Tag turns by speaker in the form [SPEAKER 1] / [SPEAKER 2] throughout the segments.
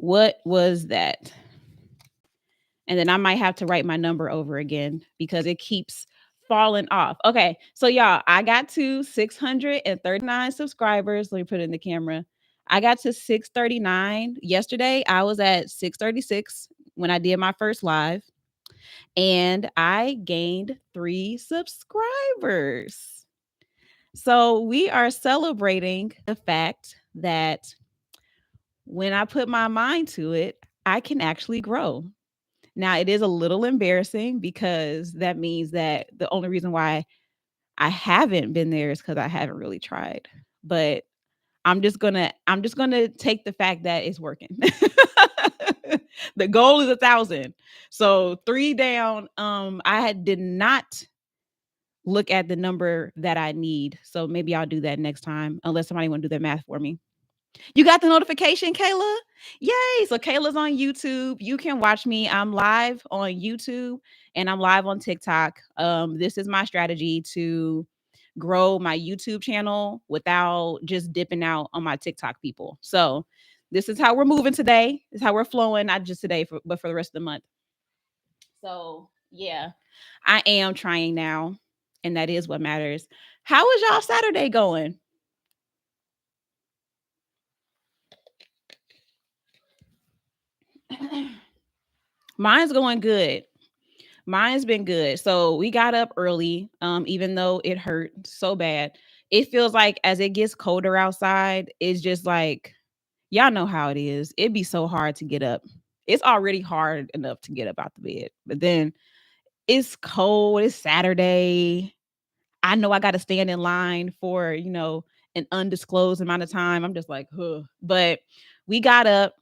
[SPEAKER 1] What was that? And then I might have to write my number over again because it keeps falling off. Okay. So y'all, I got to 639 subscribers. Let me put it in the camera. I got to 639 yesterday. I was at 636 when I did my first live, and I gained 3 subscribers. So we are celebrating the fact that when I put my mind to it, I can actually grow. Now, it is a little embarrassing because that means that the only reason why I haven't been there is because I haven't really tried. But I'm just gonna take the fact that it's working. The goal is 1,000. So 3 down. Did not look at the number that I need. So maybe I'll do that next time, unless somebody want to do that math for me. You got the notification, Kayla? Yay. So Kayla's on YouTube. You can watch me. I'm live on YouTube and I'm live on TikTok. This is my strategy to grow my YouTube channel without just dipping out on my TikTok people. So this is how we're moving today. This is how we're flowing, not just today, but for the rest of the month. So yeah, I am trying now. And that is what matters. How is y'all Saturday going? Mine's going good. Mine's been good. So we got up early, even though it hurt so bad. It feels like as it gets colder outside, it's just like, y'all know how it is. It'd be so hard to get up. It's already hard enough to get up out the bed. But then it's cold. It's Saturday. I know I got to stand in line for, an undisclosed amount of time. I'm just like, huh. But we got up,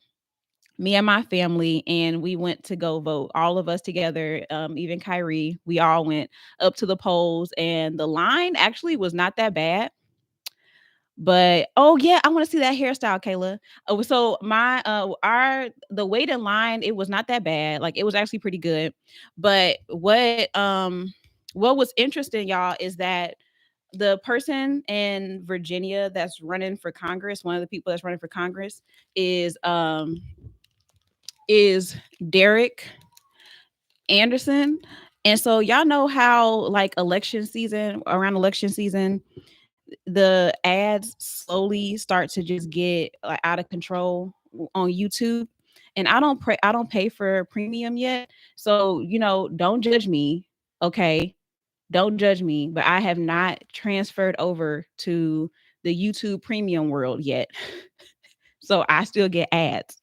[SPEAKER 1] me and my family, and we went to go vote. All of us together, even Kyrie, we all went up to the polls, and the line actually was not that bad. But oh yeah, I want to see that hairstyle, Kayla. Oh, so the wait in line, it was not that bad. Like it was actually pretty good. But what was interesting, y'all, is that the person in Virginia that's running for Congress, one of the people that's running for Congress, is Derek Anderson. And so y'all know how like around election season, the ads slowly start to just get like out of control on YouTube. And I don't pay for premium yet. So, don't judge me, okay? Don't judge me, but I have not transferred over to the YouTube premium world yet. So I still get ads.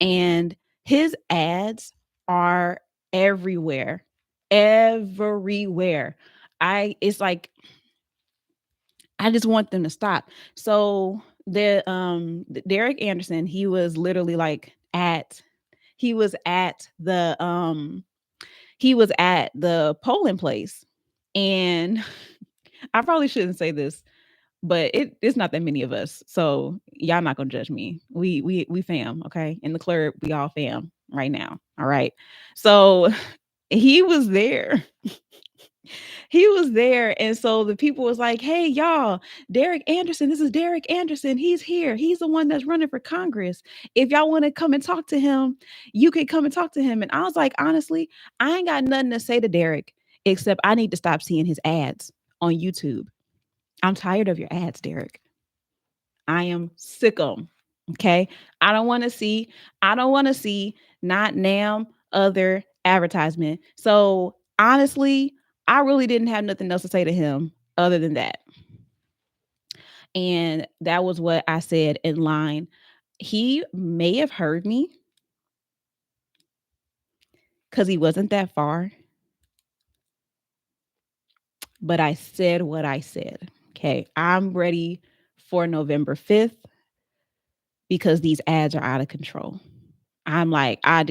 [SPEAKER 1] And his ads are everywhere. Everywhere. It's like I just want them to stop. So Derek Anderson, he was literally like he was at the polling place. And I probably shouldn't say this, but it's not that many of us. So y'all not gonna judge me. We fam, okay? In the club, we all fam right now. All right. So he was there. He was there. And so the people was like, hey, y'all, Derek Anderson, this is Derek Anderson. He's here. He's the one that's running for Congress. If y'all want to come and talk to him, you can come and talk to him. And I was like, honestly, I ain't got nothing to say to Derek, except I need to stop seeing his ads on YouTube. I'm tired of your ads, Derek. I am sick of them. Okay. I don't want to see not NAM other advertisement. So honestly, I really didn't have nothing else to say to him other than that. And that was what I said in line. He may have heard me because he wasn't that far, but I said what I said. Okay. I'm ready for November 5th because these ads are out of control. I'm like, I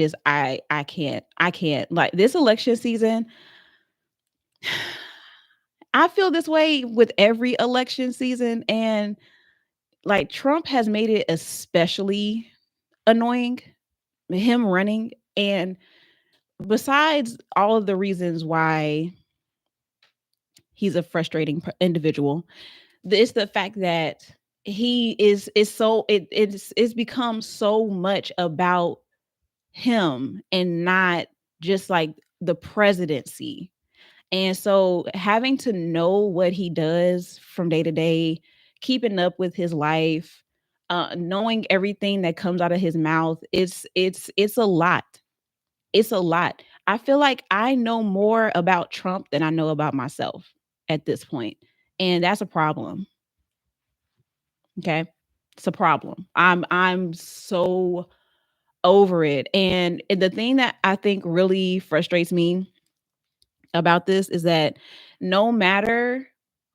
[SPEAKER 1] can't like this election season. I feel this way with every election season. And like Trump has made it especially annoying, him running. And besides all of the reasons why he's a frustrating individual, it's the fact that he is so it's become so much about him and not just like the presidency. And so having to know what he does from day to day, keeping up with his life, knowing everything that comes out of his mouth, it's a lot. It's a lot. I feel like I know more about Trump than I know about myself at this point, and that's a problem. Okay, it's a problem. I'm so over it, and the thing that I think really frustrates me about this is that no matter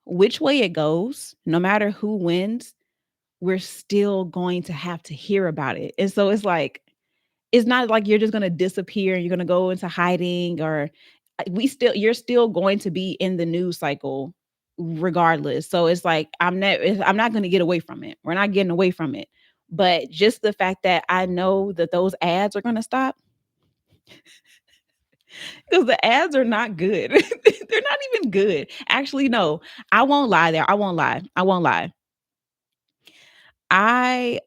[SPEAKER 1] which way it goes, no matter who wins, we're still going to have to hear about it. And so it's not like you're just going to disappear and you're going to go into hiding or you're still going to be in the news cycle regardless. So it's like I'm not going to get away from it. We're not getting away from it. But just the fact that I know that those ads are going to stop because the ads are not good. They're not even good. Actually, no, I won't lie there. I won't lie. I won't lie. I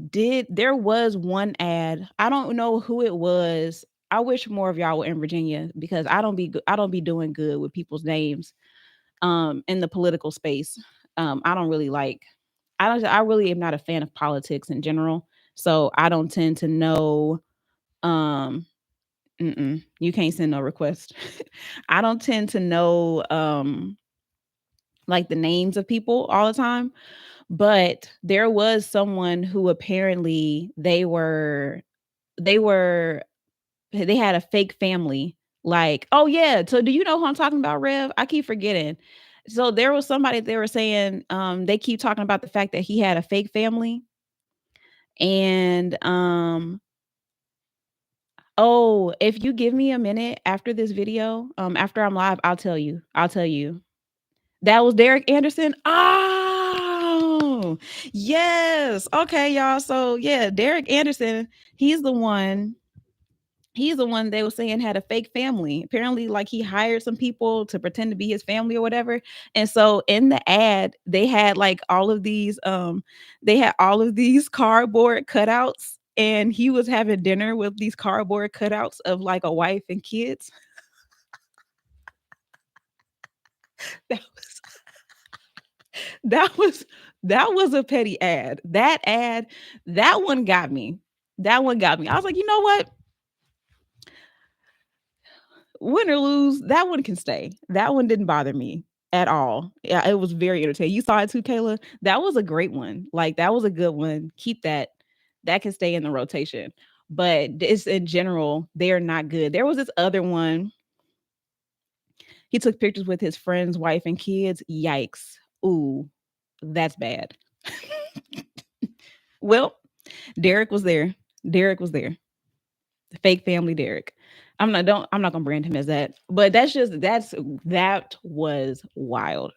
[SPEAKER 1] did there was one ad. I don't know who it was. I wish more of y'all were in Virginia because I don't be doing good with people's names in the political space. I don't really like I really am not a fan of politics in general. So I don't tend to know um you can't send no request. I don't tend to know like the names of people all the time, but there was someone who apparently they were they had a fake family. Like, oh yeah, so do you know who I'm talking about, Rev? I keep forgetting. So there was somebody they were saying they keep talking about the fact that he had a fake family and oh, if you give me a minute after this video, after I'm live, I'll tell you. I'll tell you. That was Derek Anderson. Oh, yes. Okay, y'all. So yeah, Derek Anderson, he's the one. He's the one they were saying had a fake family. Apparently, like he hired some people to pretend to be his family or whatever. And so in the ad, they had all of these cardboard cutouts, and he was having dinner with these cardboard cutouts of like a wife and kids. That was that was that was a petty ad. That one got me. That one got me. I was like, you know what? Win or lose, that one can stay. That one didn't bother me at all. Yeah, it was very entertaining. You saw it too, Kayla? That was a great one. Like that was a good one. Keep that. That can stay in the rotation. But it's in general, they are not good. There was this other one. He took pictures with his friend's wife and kids. Yikes. Ooh, that's bad. Well, Derek was there. Derek was there. The fake family Derek. I'm not gonna brand him as that, but that was wild.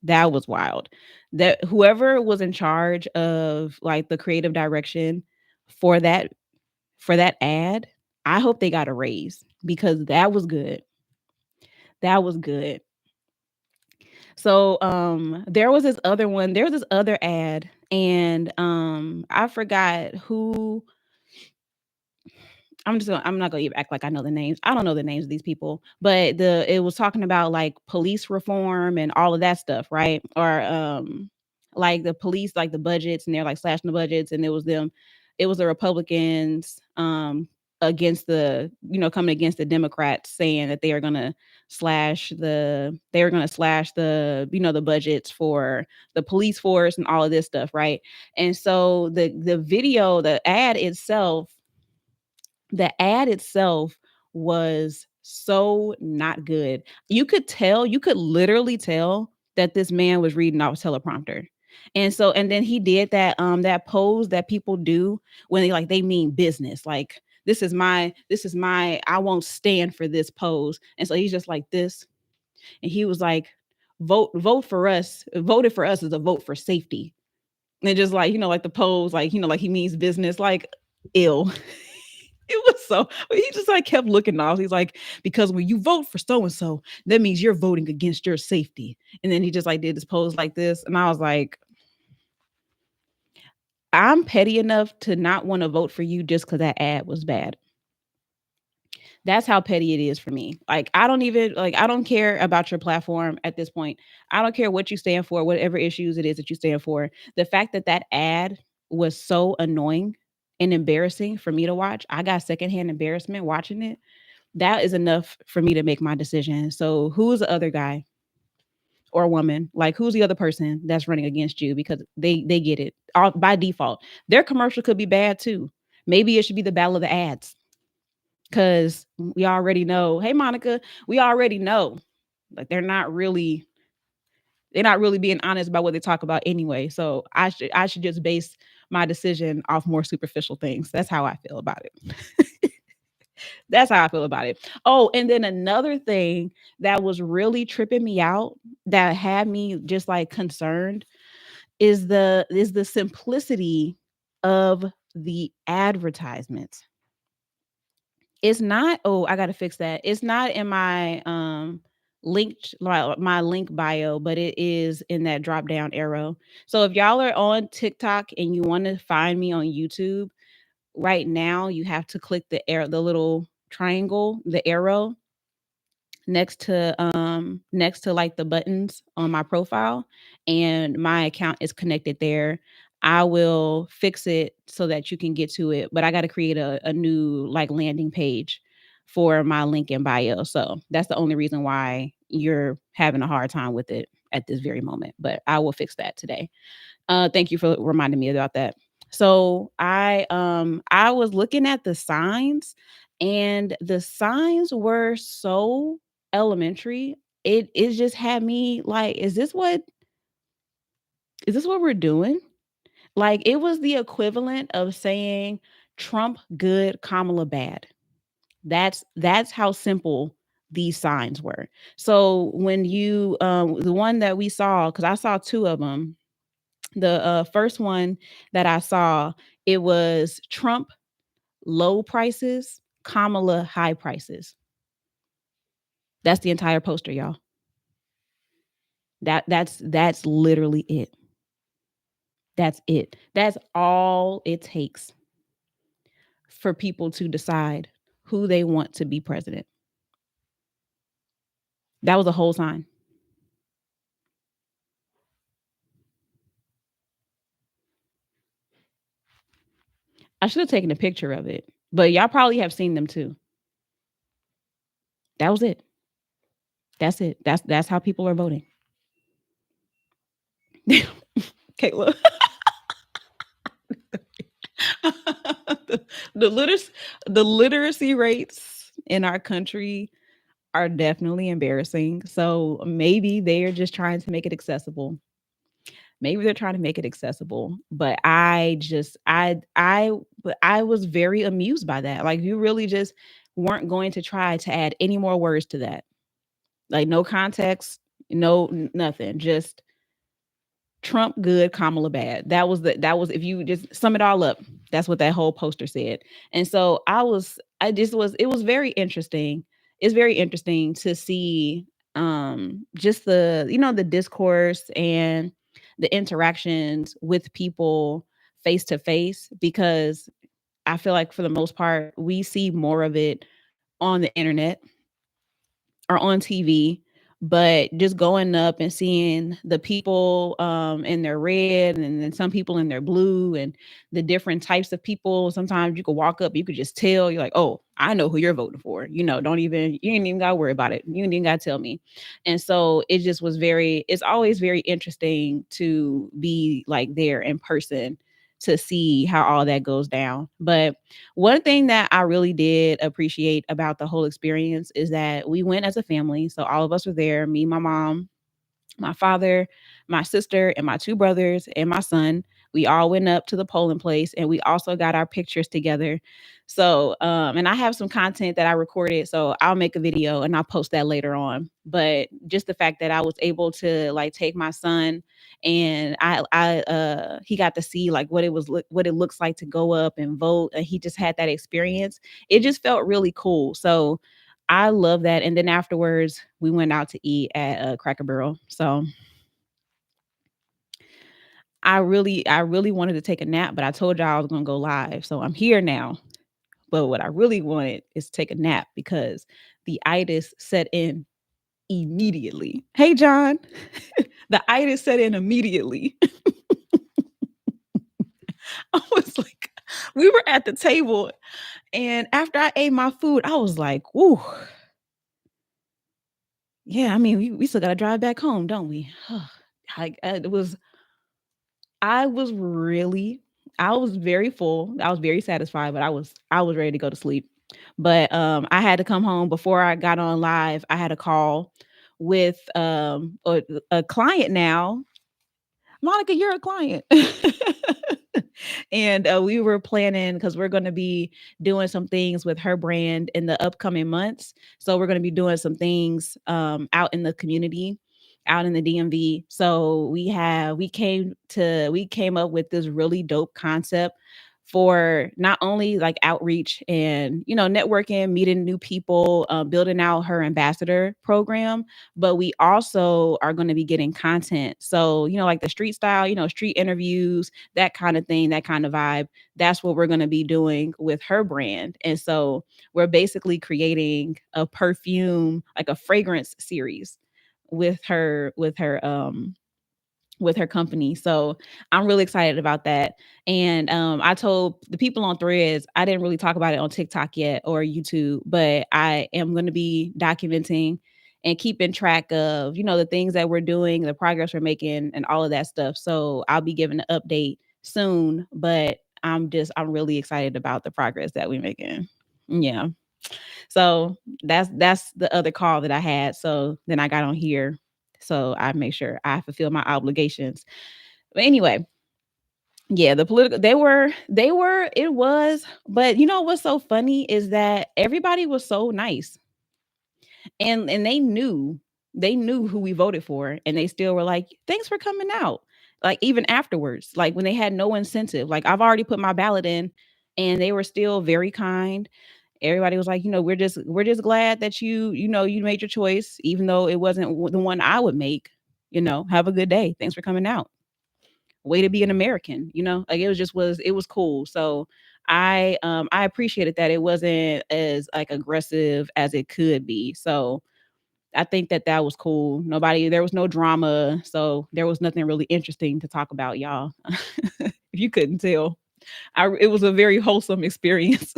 [SPEAKER 1] That was wild. That whoever was in charge of like the creative direction for that ad, I hope they got a raise because that was good. That was good. So there was this other ad and I forgot who I'm not gonna even act like I know the names. I don't know the names of these people, but it was talking about like police reform and all of that stuff, right? Or like the police, like the budgets, and they're like slashing the budgets, and it was the Republicans against coming against the Democrats saying that they were gonna slash the budgets for the police force and all of this stuff, right? And so the ad itself was so not good. You could literally tell that this man was reading off a teleprompter. And then he did that pose that people do when they mean business. Like this is my I won't stand for this pose. And so he's just like this. And he was like, vote for us. Voted for us is a vote for safety. And just like, like the pose, like he means business, like ill. It was so he just like kept looking off. He's like, because when you vote for so and so, that means you're voting against your safety. And then he just like did this pose like this. And I was like, I'm petty enough to not want to vote for you just because that ad was bad. That's how petty it is for me. Like, I don't even like I don't care about your platform at this point. I don't care what you stand for, whatever issues it is that you stand for. The fact that that ad was so annoying and embarrassing for me to watch, I got secondhand embarrassment watching it. That is enough for me to make my decision. So, who's the other guy or woman? Like, who's the other person that's running against you? Because they get it all by default. Their commercial could be bad too. Maybe it should be the battle of the ads because we already know. Hey, Monica, we already know. Like they're not really being honest about what they talk about anyway. So I should just base my decision off more superficial things. That's how I feel about it. That's how I feel about it. Oh, and then another thing that was really tripping me out that had me just like concerned is the simplicity of the advertisements. It's not, oh, I gotta fix that. It's not in my my link bio, but it is in that drop down arrow. So if y'all are on TikTok and you want to find me on YouTube, right now you have to click the little triangle, the arrow next to like the buttons on my profile, and my account is connected there. I will fix it so that you can get to it, but I got to create a new like landing page for my link in bio. So that's the only reason why you're having a hard time with it at this very moment, but I will fix that today. Thank you for reminding me about that. So I was looking at the signs, and the signs were so elementary. It just had me like, is this what we're doing? Like, it was the equivalent of saying Trump good, Kamala bad. That's how simple these signs were. So when you the one that we saw, because I saw two of them, the first one that I saw, it was Trump low prices, Kamala high prices. That's the entire poster, y'all. That's literally it. That's it. That's all it takes for people to decide who they want to be president. That was a whole sign. I should have taken a picture of it, but y'all probably have seen them too. That was it. That's it. That's how people are voting. Kayla. the, the literacy the literacy rates in our country are definitely embarrassing. So maybe they're just trying to make it accessible. Maybe they're trying to make it accessible. But I was very amused by that. Like, you really just weren't going to try to add any more words to that. Like, no context, nothing. Just Trump good, Kamala bad. That was if you just sum it all up, that's what that whole poster said. And so I just was it was very interesting. It's very interesting to see just the discourse and the interactions with people face to face, because I feel like for the most part we see more of it on the internet or on TV, but just going up and seeing the people in their red, and then some people in their blue, and the different types of people. Sometimes you could walk up, you could just tell, you're like, oh, I know who you're voting for. You ain't even gotta worry about it. You ain't even gotta tell me. And so it's always very interesting to be like there in person to see how all that goes down. But one thing that I really did appreciate about the whole experience is that we went as a family. So all of us were there, me, my mom, my father, my sister, and my two brothers and my son. We all went up to the polling place and we also got our pictures together. So, and I have some content that I recorded, so I'll make a video and I'll post that later on. But just the fact that I was able to like take my son and he got to see like what it looks like to go up and vote, and he just had that experience. It just felt really cool. So I love that. And then afterwards, we went out to eat at Cracker Barrel. So I really wanted to take a nap, but I told y'all I was gonna go live. So I'm here now. But what I really wanted is to take a nap because the itis set in immediately. Hey John. The itis set in immediately. I was like, we were at the table, and after I ate my food, I was like, "Woo, yeah." I mean, we still gotta drive back home, don't we? It was. I was really. I was very full. I was very satisfied, but I was ready to go to sleep. But I had to come home before I got on live. I had a call with a client now. Monica, you're a client. And we were planning because we're going to be doing some things with her brand in the upcoming months. So we're going to be doing some things out in the community, out in the DMV. So we came up with this really dope concept for not only like outreach and networking, meeting new people, building out her ambassador program, but we also are going to be getting content. So, like the street style, street interviews, that kind of thing, that kind of vibe. That's what we're going to be doing with her brand. And so we're basically creating a perfume, like a fragrance series with her company. So I'm really excited about that. And I told the people on Threads, I didn't really talk about it on TikTok yet or YouTube, but I am going to be documenting and keeping track of, the things that we're doing, the progress we're making, and all of that stuff. So I'll be giving an update soon, but I'm really excited about the progress that we're making. Yeah. So that's the other call that I had. So then I got on here. So I make sure I fulfill my obligations. But anyway, yeah, the political it was, but what's so funny is that everybody was so nice. And they knew who we voted for, and they still were like, "Thanks for coming out." Like even afterwards, like when they had no incentive. Like I've already put my ballot in, and they were still very kind. Everybody was like, we're just glad that you made your choice, even though it wasn't the one I would make. Have a good day. Thanks for coming out. Way to be an American. Like it was cool. So I appreciated that it wasn't as like aggressive as it could be. So I think that was cool. There was no drama, so there was nothing really interesting to talk about, y'all. If you couldn't tell, it was a very wholesome experience.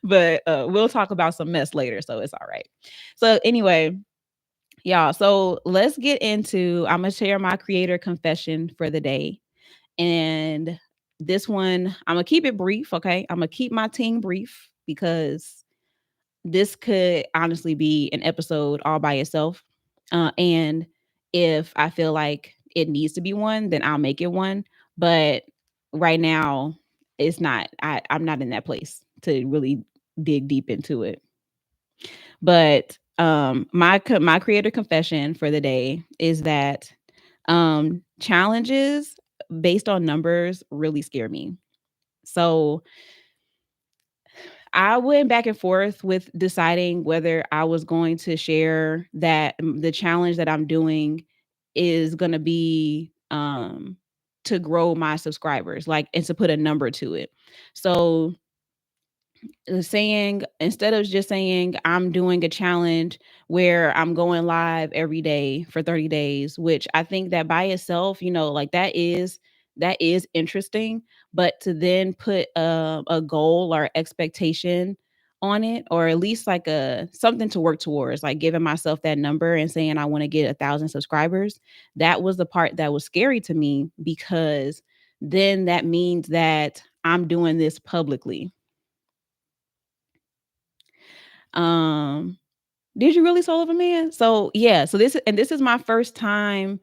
[SPEAKER 1] But we'll talk about some mess later, so it's all right. So anyway, y'all, so let's get into. I'm gonna share my creator confession for the day, and this one I'm gonna keep it brief. Okay, I'm gonna keep my team brief because this could honestly be an episode all by itself. And if I feel like it needs to be one, then I'll make it one. But right now, it's not. I'm not in that place to really dig deep into it. But my creator confession for the day is that challenges based on numbers really scare me. So I went back and forth with deciding whether I was going to share that the challenge that I'm doing is going to be to grow my subscribers, like, and to put a number to it. So saying, instead of just saying I'm doing a challenge where I'm going live every day for 30 days, which I think that by itself, like that is interesting, but to then put a goal or expectation on it, or at least like a something to work towards, like giving myself that number and saying I want to get 1,000 subscribers, that was the part that was scary to me, because then that means that I'm doing this publicly. Um, did you really Soul of a Man? So yeah, so this is my first time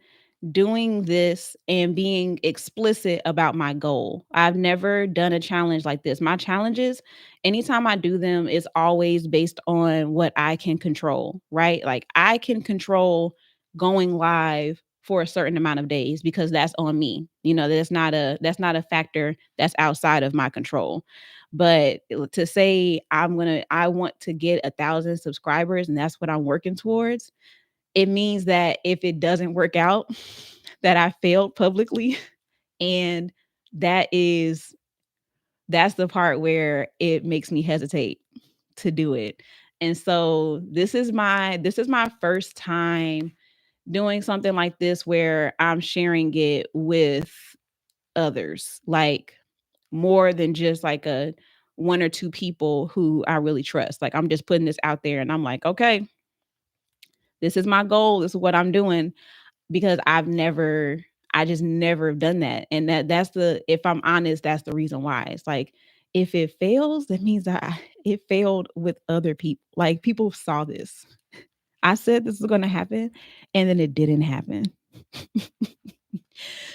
[SPEAKER 1] doing this and being explicit about my goal. I've never done a challenge like this. My challenges, anytime I do them, is always based on what I can control, right? Like I can control going live for a certain amount of days because that's on me. That's not a factor that's outside of my control. But to say I want to get 1,000 subscribers and that's what I'm working towards, it means that if it doesn't work out, that I failed publicly. And that is that's the part where it makes me hesitate to do it. And so this is my first time doing something like this where I'm sharing it with others, like more than just like a one or two people who I really trust. Like I'm just putting this out there and I'm like, okay, this is my goal. This is what I'm doing because I just never have done that. And if I'm honest, that's the reason why. It's like, if it fails, that means that it failed with other people. Like people saw this. I said this was going to happen and then it didn't happen.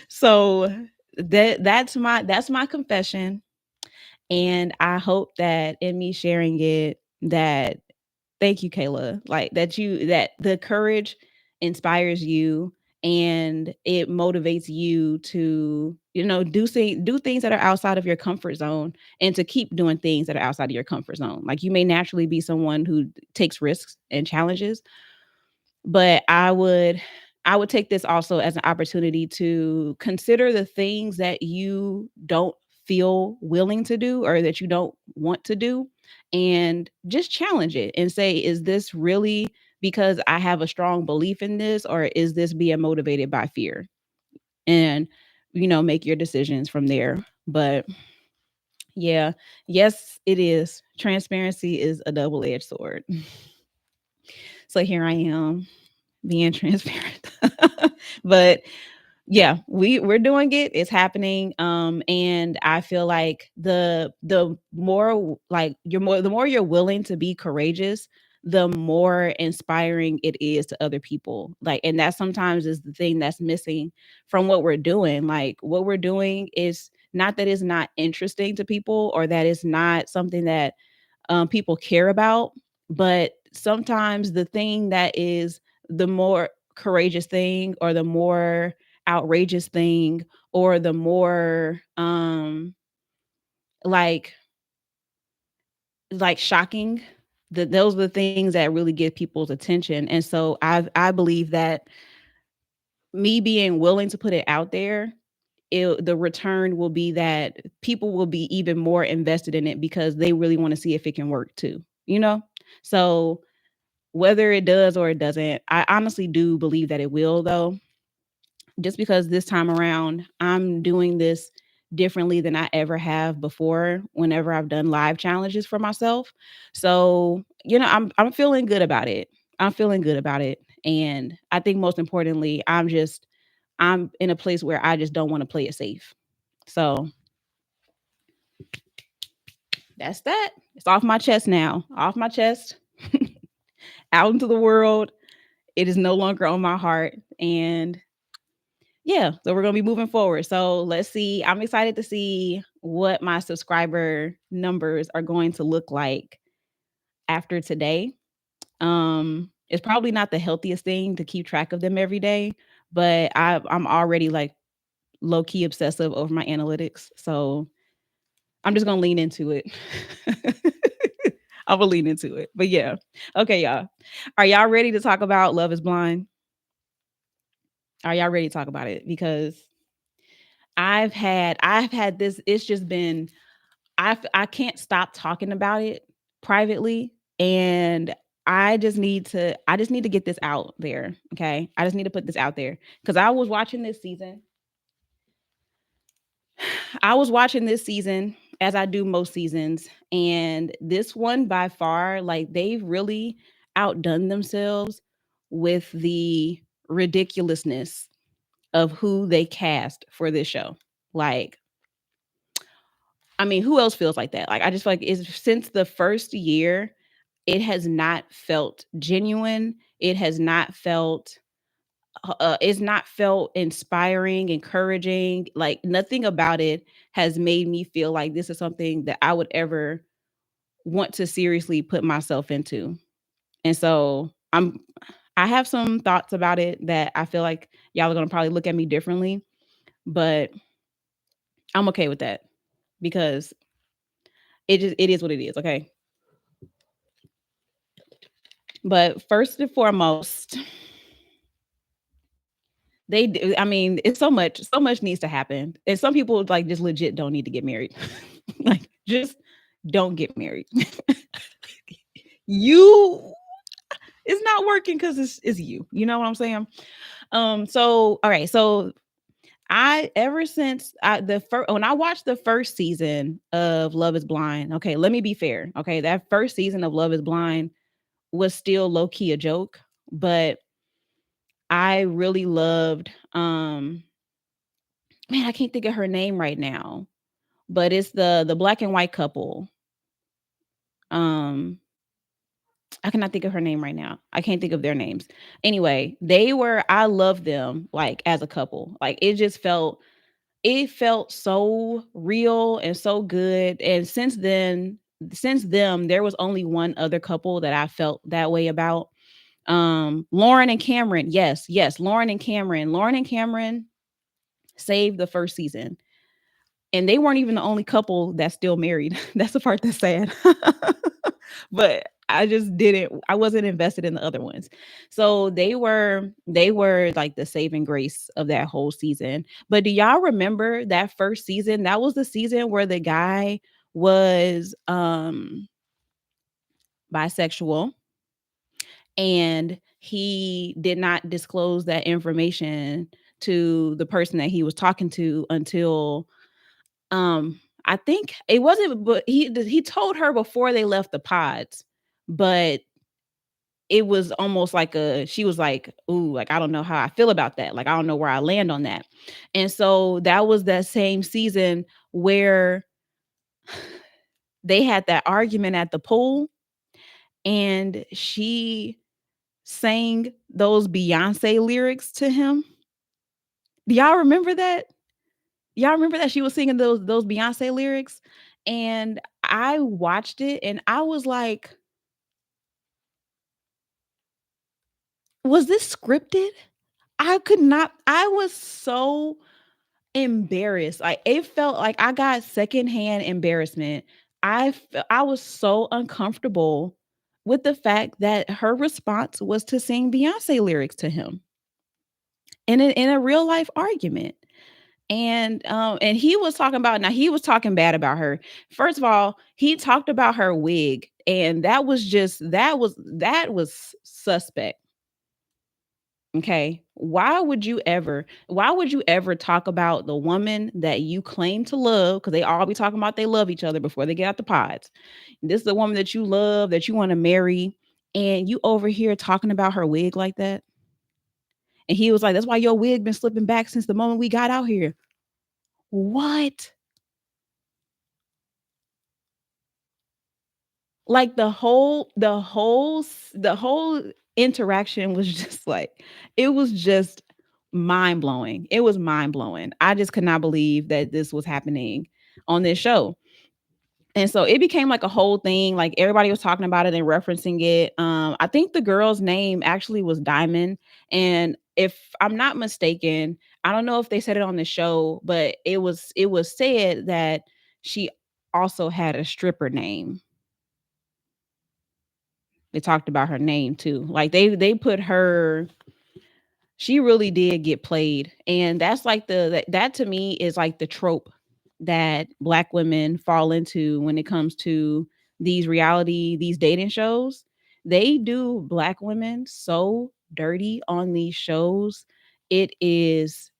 [SPEAKER 1] So that's my confession. And I hope that in me sharing it, that thank you, Kayla. Like that the courage inspires you and it motivates you to, do things that are outside of your comfort zone and to keep doing things that are outside of your comfort zone. Like you may naturally be someone who takes risks and challenges, but I would take this also as an opportunity to consider the things that you don't feel willing to do or that you don't want to do and just challenge it and say, is this really because I have a strong belief in this, or is this being motivated by fear? And make your decisions from there. But yeah, yes, it is. Transparency is a double-edged sword. So here I am being transparent. But yeah, we're doing it. It's happening. And I feel like the more like the more you're willing to be courageous, the more inspiring it is to other people. Like, and that sometimes is the thing that's missing from what we're doing. Like what we're doing is not that it's not interesting to people or that it's not something that people care about. But sometimes the thing that is the more courageous thing or the more outrageous thing or the more like shocking, that those are the things that really get people's attention. And so I believe that me being willing to put it out there, the return will be that people will be even more invested in it because they really want to see if it can work too, you know? So whether it does or it doesn't, I honestly do believe that it will, though, just because this time around I'm doing this differently than I ever have before whenever I've done live challenges for myself. So, I'm feeling good about it. I'm feeling good about it. And I think most importantly, I'm in a place where I just don't want to play it safe. So that's that. It's off my chest now. Off my chest, out into the world. It is no longer on my heart. And yeah, so we're going to be moving forward. So let's see. I'm excited to see what my subscriber numbers are going to look like after today. It's probably not the healthiest thing to keep track of them every day, but I'm already like low key obsessive over my analytics. So I'm just going to lean into it. I'm going to lean into it. But yeah. Okay, y'all. Are y'all ready to talk about Love is Blind? Are y'all ready to talk about it? Because I've had this, it's just been, I can't stop talking about it privately, and I just need to get this out there, okay? I just need to put this out there cuz I was watching this season. I was watching this season as I do most seasons, and this one by far, like they've really outdone themselves with the ridiculousness of who they cast for this show. Like, I mean, who else feels like that? Like, I just feel like it's since the first year, it has not felt genuine. It has not felt it's not felt inspiring, encouraging. Like nothing about it has made me feel like this is something that I would ever want to seriously put myself into. And so I have some thoughts about it that I feel like y'all are gonna probably look at me differently, but I'm okay with that because it is what it is, okay? But first and foremost, I mean, it's so much needs to happen. And some people like just legit don't need to get married. Like just don't get married. You it's not working because it's you. You know what I'm saying? So all right, so I ever since the first when I watched the first season of Love is Blind, okay, let me be fair. Okay, that first season of Love is Blind was still low key a joke, but I really loved man, I can't think of her name right now, but it's the black and white couple. Um I cannot think of her name right now. I can't think of their names. Anyway, I love them like as a couple. Like it felt so real and so good. And since them, there was only one other couple that I felt that way about. Lauren and Cameron. Yes, yes, Lauren and Cameron. Lauren and Cameron saved the first season. And they weren't even the only couple that's still married. That's the part that's sad. But I wasn't invested in the other ones. So they were like the saving grace of that whole season. But do y'all remember that first season? That was the season where the guy was bisexual and he did not disclose that information to the person that he was talking to until I think it wasn't, but he told her before they left the pods, but it was almost like she was like, "Ooh, like I don't know how I feel about that. Like I don't know where I land on that." And so that was that same season where they had that argument at the pool and she sang those Beyonce lyrics to him. Do y'all remember that? Y'all remember that she was singing those Beyonce lyrics? And I watched it and I was like, "Was this scripted?" I could not I was so embarrassed. Like it felt like I got secondhand embarrassment. I was so uncomfortable with the fact that her response was to sing Beyonce lyrics to him in a real life argument. And he was talking about now he was talking bad about her. First of all, he talked about her wig, and that was suspect. Okay. Why would you ever talk about the woman that you claim to love? Because they all be talking about they love each other before they get out the pods. This is the woman that you love, that you want to marry, and you over here talking about her wig like that. And he was like, "That's why your wig been slipping back since the moment we got out here." What? Like the whole interaction was just like it was just mind blowing. It was mind blowing. I just could not believe that this was happening on this show. And so it became like a whole thing. Like everybody was talking about it and referencing it. I think the girl's name actually was Diamond. And if I'm not mistaken, I don't know if they said it on the show, but it was said that she also had a stripper name. They talked about her name too. Like they put her she really did get played. And that's like that to me is like the trope that black women fall into when it comes to these dating shows. They do black women so dirty on these shows. It is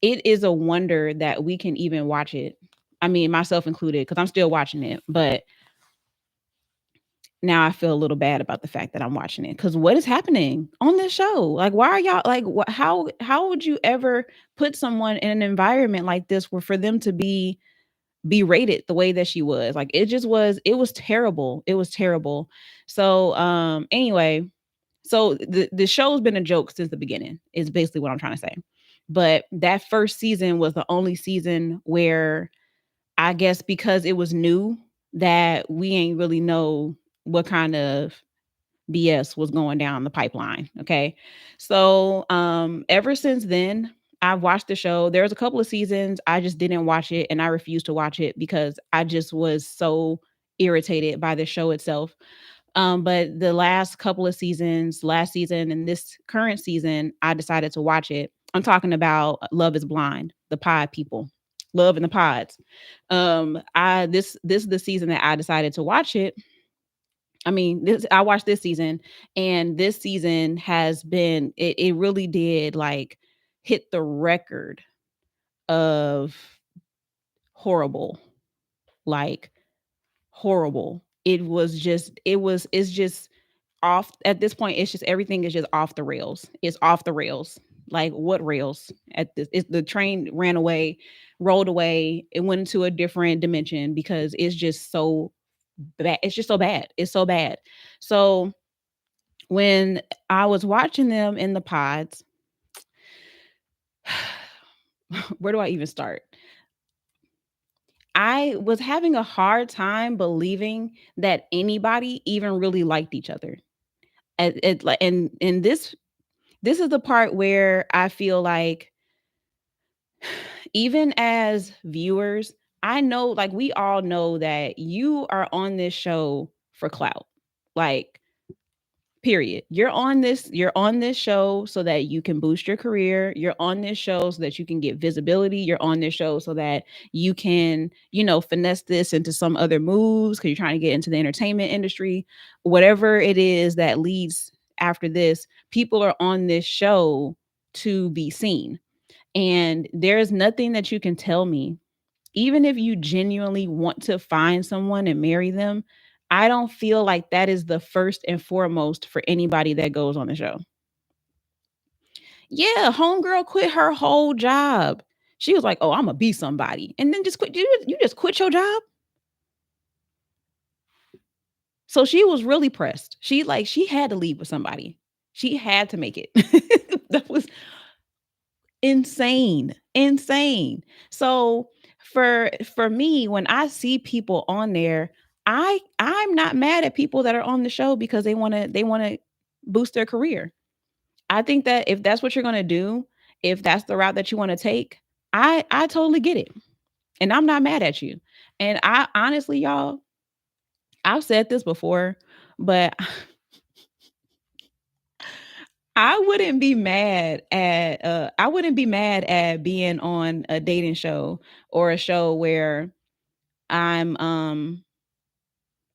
[SPEAKER 1] it is a wonder that we can even watch it. I mean, myself included, because I'm still watching it, but now I feel a little bad about the fact that I'm watching it because what is happening on this show? Like, why are y'all like? How would you ever put someone in an environment like this where for them to be berated the way that she was? Like, it just was. It was terrible. It was terrible. So, anyway, So the show's been a joke since the beginning, is basically what I'm trying to say. But that first season was the only season where, I guess because it was new, that we ain't really know what kind of BS was going down the pipeline. Okay. So ever since then, I've watched the show. There's a couple of seasons I just didn't watch it, and I refused to watch it because I just was so irritated by the show itself. But the last couple of seasons, last season and this current season, I decided to watch it. I'm talking about Love is Blind, the pod people. Love in the pods. I this is the season that I decided to watch it. I mean, this I watched this season, and this season has been, it really did like hit the record of horrible. Like horrible. It's just off at this point. It's just everything is just off the rails. It's off the rails. Like what rails? At this, it's the train ran away, rolled away, it went into a different dimension because it's just so bad. It's just so bad. It's so bad. So when I was watching them in the pods, where do I even start? I was having a hard time believing that anybody even really liked each other. And this is the part where I feel like, even as viewers, I know, like we all know that you are on this show for clout. Like period. You're on this show so that you can boost your career. You're on this show so that you can get visibility. You're on this show so that you can, finesse this into some other moves because you're trying to get into the entertainment industry. Whatever it is that leads after this, people are on this show to be seen. And there's nothing that you can tell me, even if you genuinely want to find someone and marry them, I don't feel like that is the first and foremost for anybody that goes on the show. Yeah, homegirl quit her whole job. She was like, "Oh, I'm gonna be somebody," and then just quit. You just quit your job. So she was really pressed. She had to leave with somebody. She had to make it. That was insane, insane. So for me, when I see people on there, I'm not mad at people that are on the show because they want to boost their career. I think that if that's what you're going to do, if that's the route that you want to take, I totally get it. And I'm not mad at you. And I honestly, y'all, I've said this before, but I wouldn't be mad at being on a dating show or a show where I'm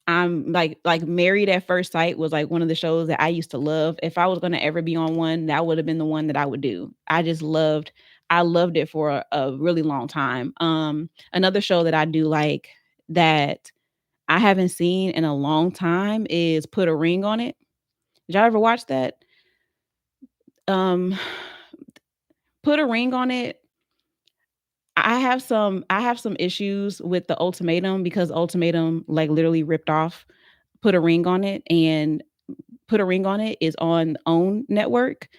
[SPEAKER 1] I'm like Married at First Sight was like one of the shows that I used to love. If I was going to ever be on one, that would have been the one that I would do. I loved it for a really long time. Another show that I do like that I haven't seen in a long time is Put a Ring on It. Did y'all ever watch that? Um Put a Ring on It. I have some issues with the Ultimatum because Ultimatum like literally ripped off Put a Ring on It, and Put a Ring on It is on OWN network.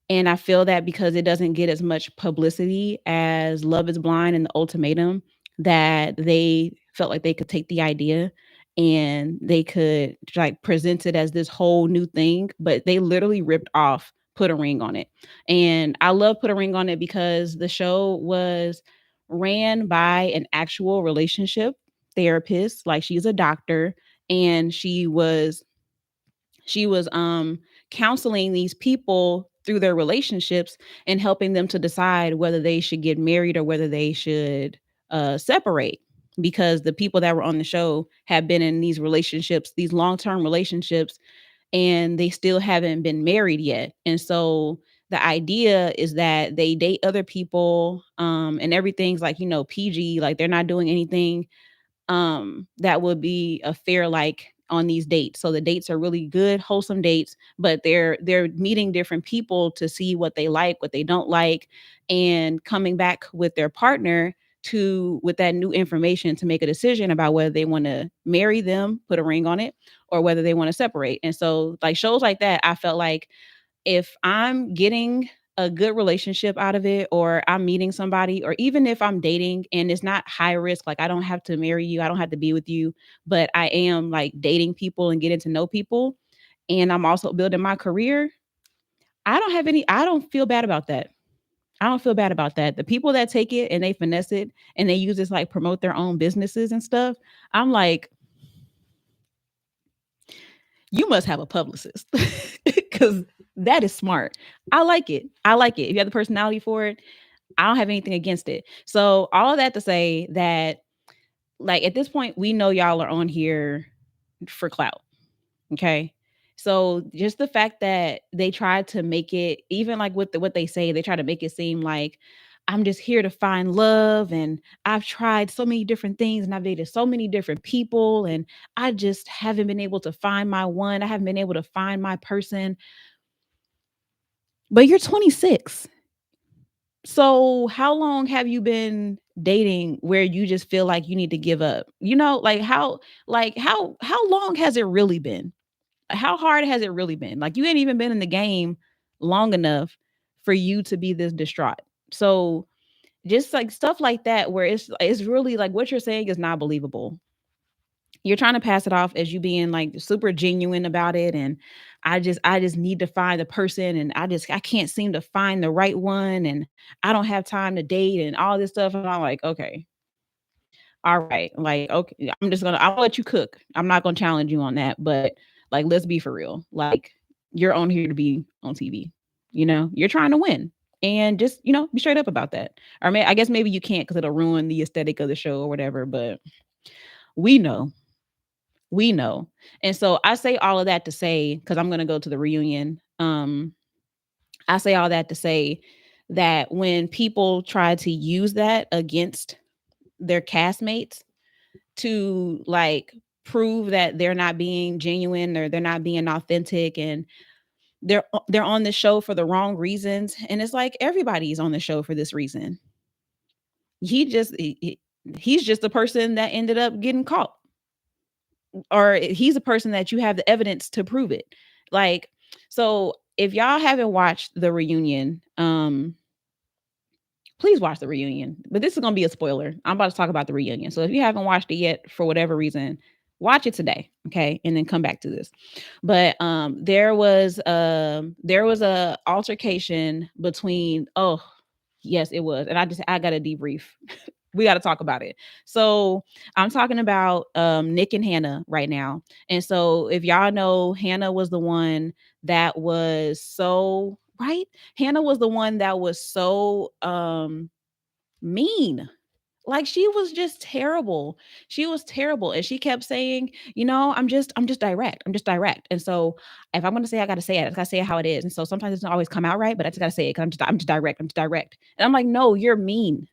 [SPEAKER 1] And I feel that because it doesn't get as much publicity as Love is Blind and The Ultimatum, that they felt like they could take the idea and they could like present it as this whole new thing, but they literally ripped off Put a Ring on It. And I love Put a Ring on It because the show was ran by an actual relationship therapist. Like she's a doctor, and she was counseling these people through their relationships and helping them to decide whether they should get married or whether they should separate, because the people that were on the show have been in these relationships, these long-term relationships, and they still haven't been married yet. And so the idea is that they date other people, and everything's like, PG, like they're not doing anything that would be a fair, like on these dates. So the dates are really good, wholesome dates, but they're meeting different people to see what they like, what they don't like, and coming back with their partner to with that new information to make a decision about whether they want to marry them, put a ring on it, or whether they want to separate. And so like shows like that, I felt like if I'm getting a good relationship out of it, or I'm meeting somebody, or even if I'm dating and it's not high risk, like I don't have to marry you, I don't have to be with you, but I am like dating people and getting to know people, and I'm also building my career, I don't feel bad about that. I don't feel bad about that. The people that take it and they finesse it and they use this like promote their own businesses and stuff, I'm like, you must have a publicist because that is smart. I like it. I like it. If you have the personality for it, I don't have anything against it. So all of that to say that, like at this point, we know y'all are on here for clout. Okay. So just the fact that they try to make it, even like with what they say, they try to make it seem like I'm just here to find love, and I've tried so many different things and I've dated so many different people, and I just haven't been able to find my one. I haven't been able to find my person. But you're 26. So how long have you been dating where you just feel like you need to give up? You know, like how long has it really been? How hard has it really been? Like you ain't even been in the game long enough for you to be this distraught. So just like stuff like that where it's really like what you're saying is not believable. You're trying to pass it off as you being like super genuine about it, and I just need to find the person, and I can't seem to find the right one, and I don't have time to date and all this stuff, and I'm like, okay, all right, like okay, I'll let you cook. I'm not gonna challenge you on that, but like let's be for real. Like you're on here to be on TV. You're trying to win. And just, be straight up about that. Or I guess maybe you can't because it'll ruin the aesthetic of the show or whatever, but we know. We know. And so I say all of that to say, because I'm gonna go to the reunion. I say all that to say that when people try to use that against their castmates to like prove that they're not being genuine or they're not being authentic, and they're on the show for the wrong reasons, and it's like everybody's on the show for this reason. He's just the person that ended up getting caught, or he's a person that you have the evidence to prove it. Like, so if y'all haven't watched the reunion, please watch the reunion. But this is gonna be a spoiler. I'm about to talk about the reunion. So if you haven't watched it yet for whatever reason, watch it today, okay? And then come back to this. But there was a altercation between, oh yes, it was. And I got a debrief. We got to talk about it. So I'm talking about Nick and Hannah right now. And so if y'all know, Hannah was the one that was so right. Hannah was the one that was so mean. Like she was just terrible. She was terrible. And she kept saying, I'm just direct. I'm just direct. And so if I'm gonna say I gotta say it, I gotta say it how it is. And so sometimes it doesn't always come out right, but I just gotta say it because I'm just direct. I'm just direct. And I'm like, no, you're mean.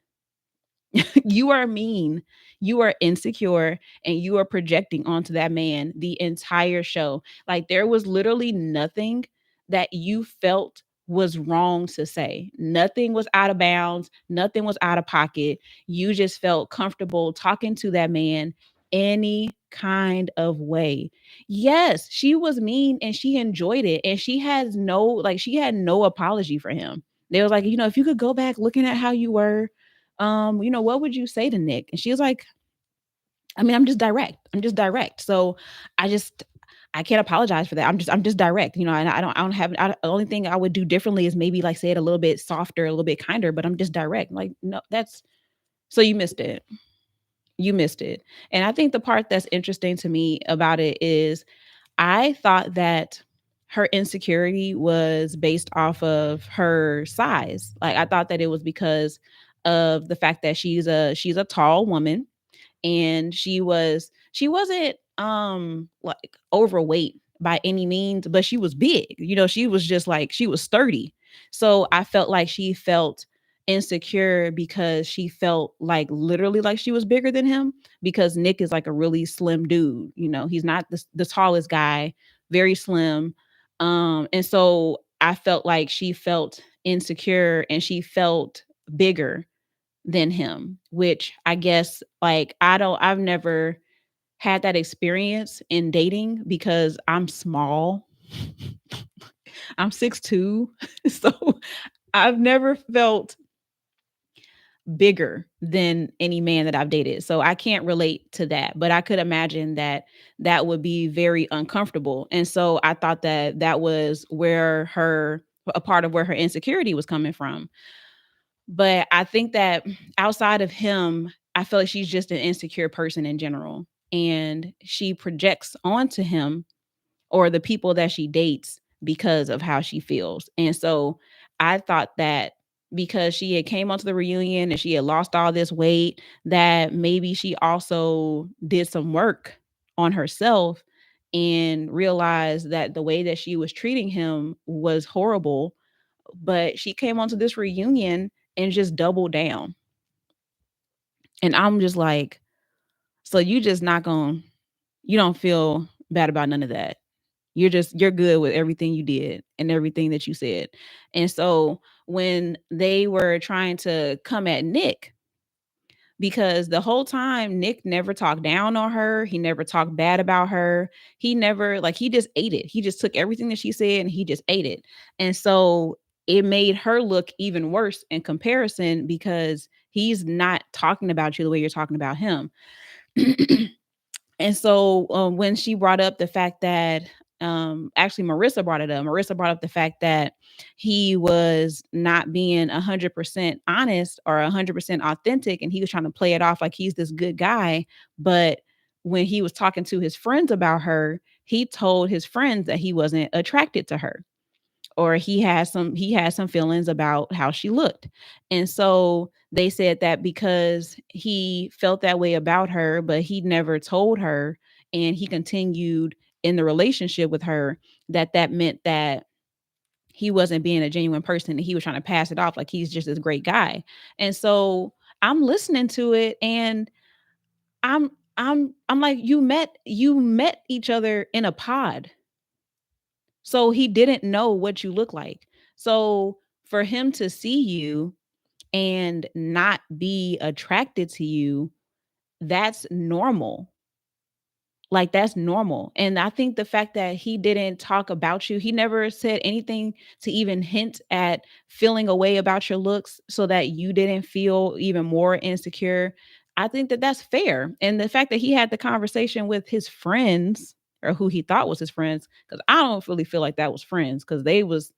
[SPEAKER 1] You are mean. You are insecure, and you are projecting onto that man the entire show. Like there was literally nothing that you felt was wrong to say. Nothing was out of bounds, nothing was out of pocket. You just felt comfortable talking to that man any kind of way. Yes, she was mean and she enjoyed it, and she had no apology for him. They was like, if you could go back looking at how you were, what would you say to Nick? And she was like, I mean, I'm just direct. I'm just direct. So I can't apologize for that. I'm just direct, and the only thing I would do differently is maybe like say it a little bit softer, a little bit kinder, but I'm just direct. Like, no, so you missed it. You missed it. And I think the part that's interesting to me about it is I thought that her insecurity was based off of her size. Like I thought that it was because of the fact that she's a tall woman, and she wasn't like overweight by any means, but she was big. She was just like she was sturdy. So I felt like she felt insecure because she felt like literally like she was bigger than him, because Nick is like a really slim dude. He's not the tallest guy, very slim. And so I felt like she felt insecure and she felt bigger than him, which I guess like I've never had that experience in dating because I'm small. I'm 6'2". So I've never felt bigger than any man that I've dated. So I can't relate to that, but I could imagine that that would be very uncomfortable. And so I thought that that was where her a part of where her insecurity was coming from. But I think that outside of him, I feel like she's just an insecure person in general. And she projects onto him or the people that she dates because of how she feels. And so I thought that because she had came onto the reunion and she had lost all this weight, that maybe she also did some work on herself and realized that the way that she was treating him was horrible. But she came onto this reunion and just doubled down. And I'm just like, so you just not going, you don't feel bad about none of that. You're good with everything you did and everything that you said. And so when they were trying to come at Nick, because the whole time Nick never talked down on her, he never talked bad about her. He never like he just ate it. He just took everything that she said and he just ate it. And so it made her look even worse in comparison because he's not talking about you the way you're talking about him. And so, when she brought up the fact that, actually Marissa brought it up. Marissa brought up the fact that he was not being 100% honest or 100% authentic, and he was trying to play it off like he's this good guy. But when he was talking to his friends about her, he told his friends that he wasn't attracted to her or he had some feelings about how she looked. And so they said that because he felt that way about her, but he never told her and he continued in the relationship with her, that that meant that he wasn't being a genuine person and he was trying to pass it off like he's just this great guy. And so I'm listening to it and I'm like, you met each other in a pod. So he didn't know what you look like. So for him to see you and not be attracted to you, that's normal. Like that's normal. And I think the fact that he didn't talk about you, he never said anything to even hint at feeling a way about your looks so that you didn't feel even more insecure. I think that that's fair. And the fact that he had the conversation with his friends or who he thought was his friends, because I don't really feel like that was friends because they was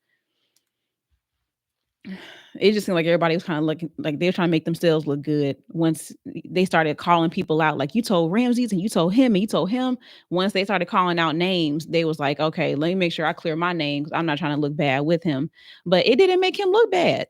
[SPEAKER 1] it just seemed like everybody was kind of looking like they were trying to make themselves look good once they started calling people out. Like you told Ramses and you told him and you told him. Once they started calling out names, they was like, okay, let me make sure I clear my name because I'm not trying to look bad with him. But it didn't make him look bad.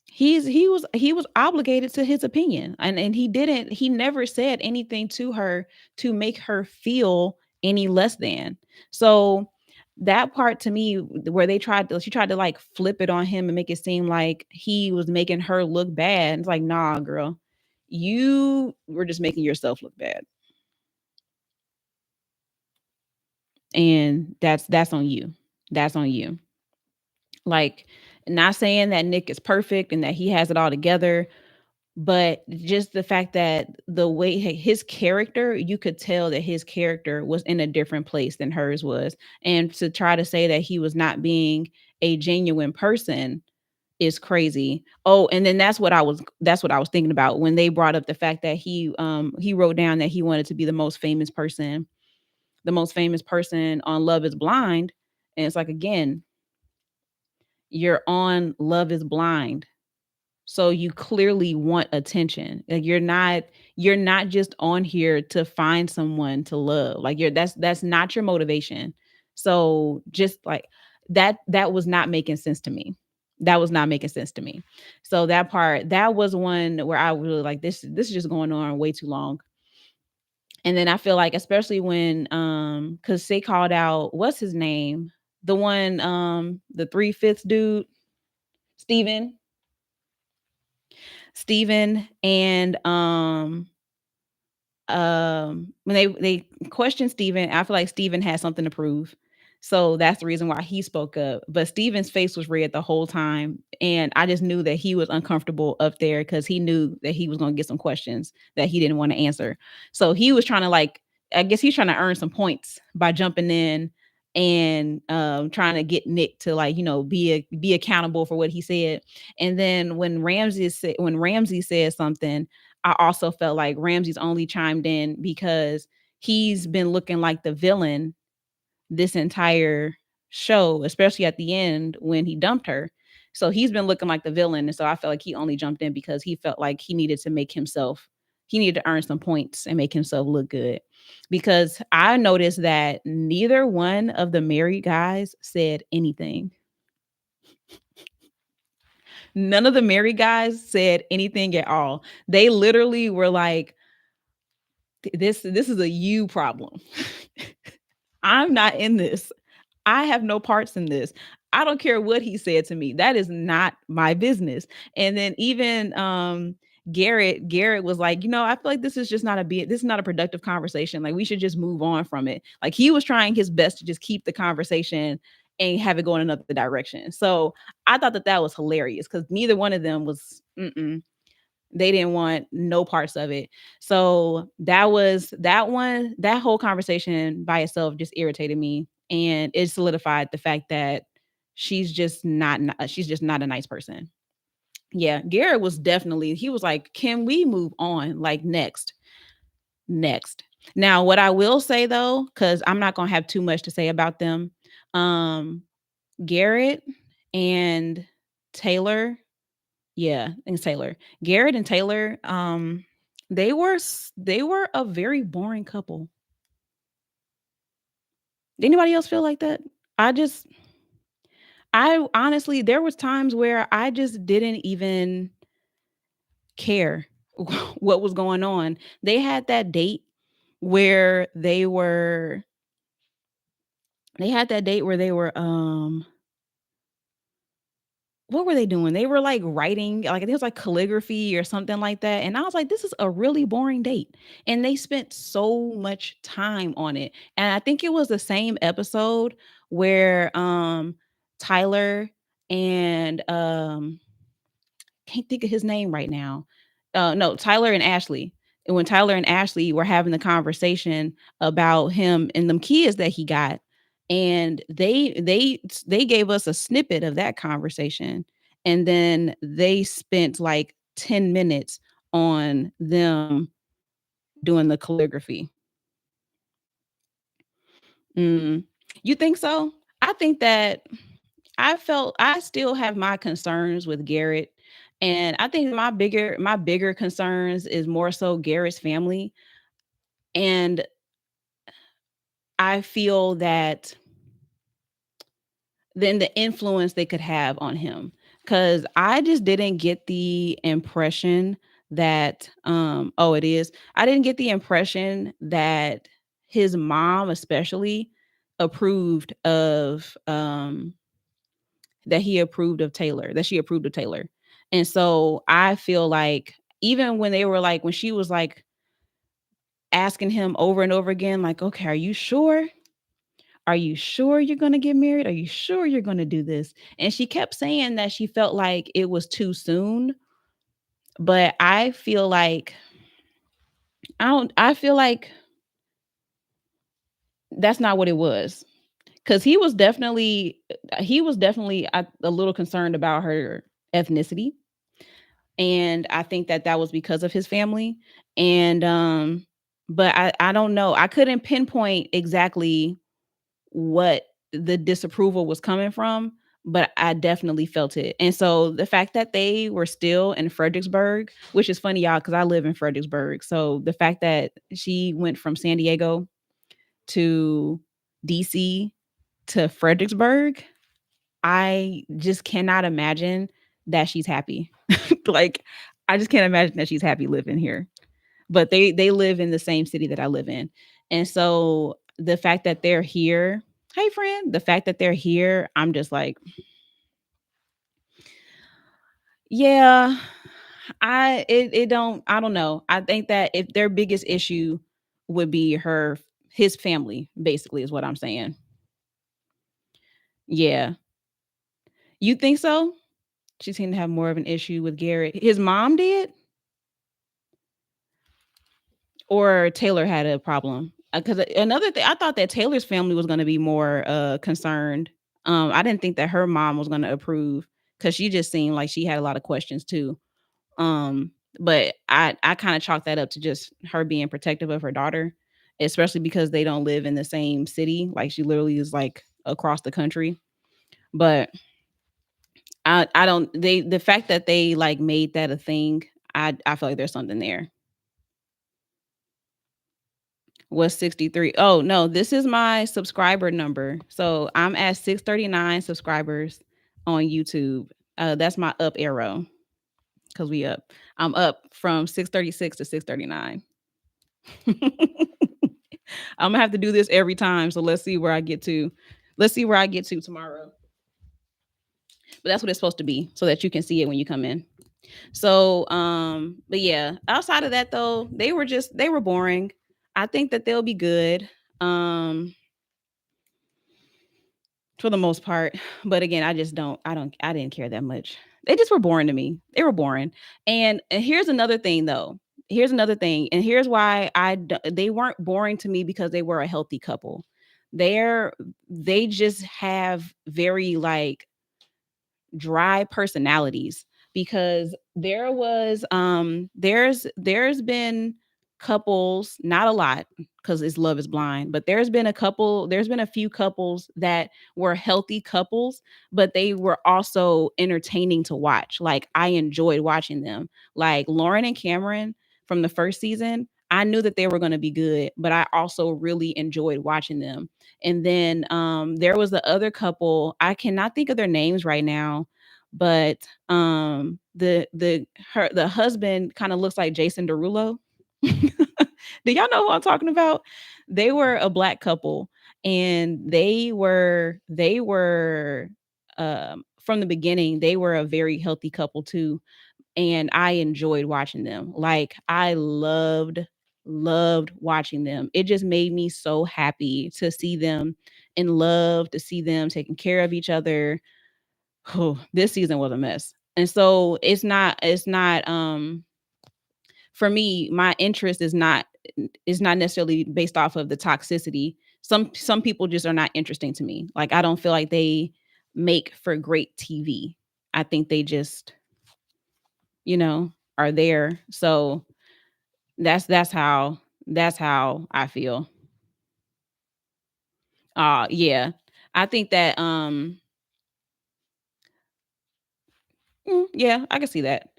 [SPEAKER 1] He was obligated to his opinion and he never said anything to her to make her feel any less than. So that part to me where she tried to like flip it on him and make it seem like he was making her look bad. It's like, nah, girl, you were just making yourself look bad. And that's on you. That's on you. Like, not saying that Nick is perfect and that he has it all together, but just the fact that the way his character, you could tell that his character was in a different place than hers was. And to try to say that he was not being a genuine person is crazy. Oh, and then that's what I was thinking about when they brought up the fact that he wrote down that he wanted to be the most famous person on Love is Blind. And it's like again, you're on Love is Blind. So you clearly want attention. Like you're not just on here to find someone to love. Like that's not your motivation. So just like that was not making sense to me. That was not making sense to me. So that was one where I was really like this is just going on way too long. And then I feel like especially when cuz they called out what's his name? The one the 3/5 dude, Steven. Steven and when they questioned Steven, I feel like Steven had something to prove. So that's the reason why he spoke up. But Steven's face was red the whole time. And I just knew that he was uncomfortable up there because he knew that he was going to get some questions that he didn't want to answer. So he was trying to like, I guess he's trying to earn some points by jumping in and trying to get Nick to like, be accountable for what he said. And then when Ramsey said something, I also felt like Ramsey's only chimed in because he's been looking like the villain this entire show, especially at the end when he dumped her. So he's been looking like the villain. And so I felt like he only jumped in because he felt like he needed to earn some points and make himself look good. Because I noticed that neither one of the married guys said anything. None of the married guys said anything at all. They literally were like, this is a you problem. I'm not in this. I have no parts in this. I don't care what he said to me. That is not my business. And then even Garrett was like, I feel like this is just this is not a productive conversation. Like we should just move on from it. Like he was trying his best to just keep the conversation and have it go in another direction. So I thought that was hilarious because neither one of them was they didn't want no parts of it. So that whole conversation by itself just irritated me. And it solidified the fact that she's just not a nice person. Yeah, Garrett was definitely, he was like, can we move on? Like next. Now, what I will say though, because I'm not gonna have too much to say about them, Garrett and Taylor, yeah, and Taylor. Garrett and Taylor, they were a very boring couple. Did anybody else feel like that? I just I honestly there was times where I just didn't even care what was going on. They had that date where they were what were they doing? They were like writing, like it was like calligraphy or something like that. And I was like, this is a really boring date. And they spent so much time on it. And I think it was the same episode where Tyler and can't think of his name right now. No, Tyler and Ashley. And when Tyler and Ashley were having the conversation about him and them kids that he got, and they gave us a snippet of that conversation, and then they spent like 10 minutes on them doing the calligraphy. Mm. You think so? I think that I still have my concerns with Garrett. And I think my bigger concerns is more so Garrett's family. And I feel that then the influence they could have on him. Cause I just didn't get the impression that oh it is. I didn't get the impression that his mom especially approved of that he approved of Taylor, that she approved of Taylor. And so I feel like even when they were like, when she was like asking him over and over again, like, okay, are you sure? Are you sure you're going to get married? Are you sure you're going to do this? And she kept saying that she felt like it was too soon. But I feel like that's not what it was. Cause he was definitely a little concerned about her ethnicity. And I think that was because of his family. And but I don't know. I couldn't pinpoint exactly what the disapproval was coming from, but I definitely felt it. And so the fact that they were still in Fredericksburg, which is funny, y'all, because I live in Fredericksburg. So the fact that she went from San Diego to DC to Fredericksburg, I just cannot imagine that she's happy. Like, I just can't imagine that she's happy living here. But they live in the same city that I live in. And so the fact that they're here, hey friend, the fact that they're here, I'm just like, yeah, I don't know. I think that if their biggest issue would be his family, basically, is what I'm saying. Yeah. You think so? She seemed to have more of an issue with Garrett. His mom did? Or Taylor had a problem? Because another thing, I thought that Taylor's family was gonna be more, concerned. I didn't think that her mom was gonna approve because she just seemed like she had a lot of questions too. But I kinda chalked that up to just her being protective of her daughter, especially because they don't live in the same city, like, she literally is, like, across the country. But I don't the fact that they, like, made that a thing, I feel like there's something there. Was 63. Oh, no, this is my subscriber number. So, I'm at 639 subscribers on YouTube. That's my up arrow because we up. I'm up from 636 to 639. Imma have to do this every time, so let's see where I get to. Let's see where I get to tomorrow. But that's what it's supposed to be so that you can see it when you come in. So, but yeah, outside of that though, they were boring. I think that they'll be good. For the most part. But again, I didn't care that much. They just were boring to me. They were boring. And here's another thing though. Here's another thing. And here's why they weren't boring to me because they were a healthy couple. They're they just have very like dry personalities because there's been couples, not a lot because it's Love is Blind, but there's been a few couples that were healthy couples, but they were also entertaining to watch. Like I enjoyed watching them. Like Lauren and Cameron from the first season, I knew that they were going to be good, but I also really enjoyed watching them. And then there was the other couple, I cannot think of their names right now, but the husband kind of looks like Jason Derulo. Do y'all know who I'm talking about? They were a black couple and they were from the beginning, they were a very healthy couple too. And I enjoyed watching them. Like I loved watching them. It just made me so happy to see them in love, to see them taking care of each other. Oh, this season was a mess. And so it's not for me, my interest is not necessarily based off of the toxicity. Some people just are not interesting to me. Like I don't feel like they make for great TV. I think they just, are there. So that's how I feel. Yeah. I think that yeah, I can see that.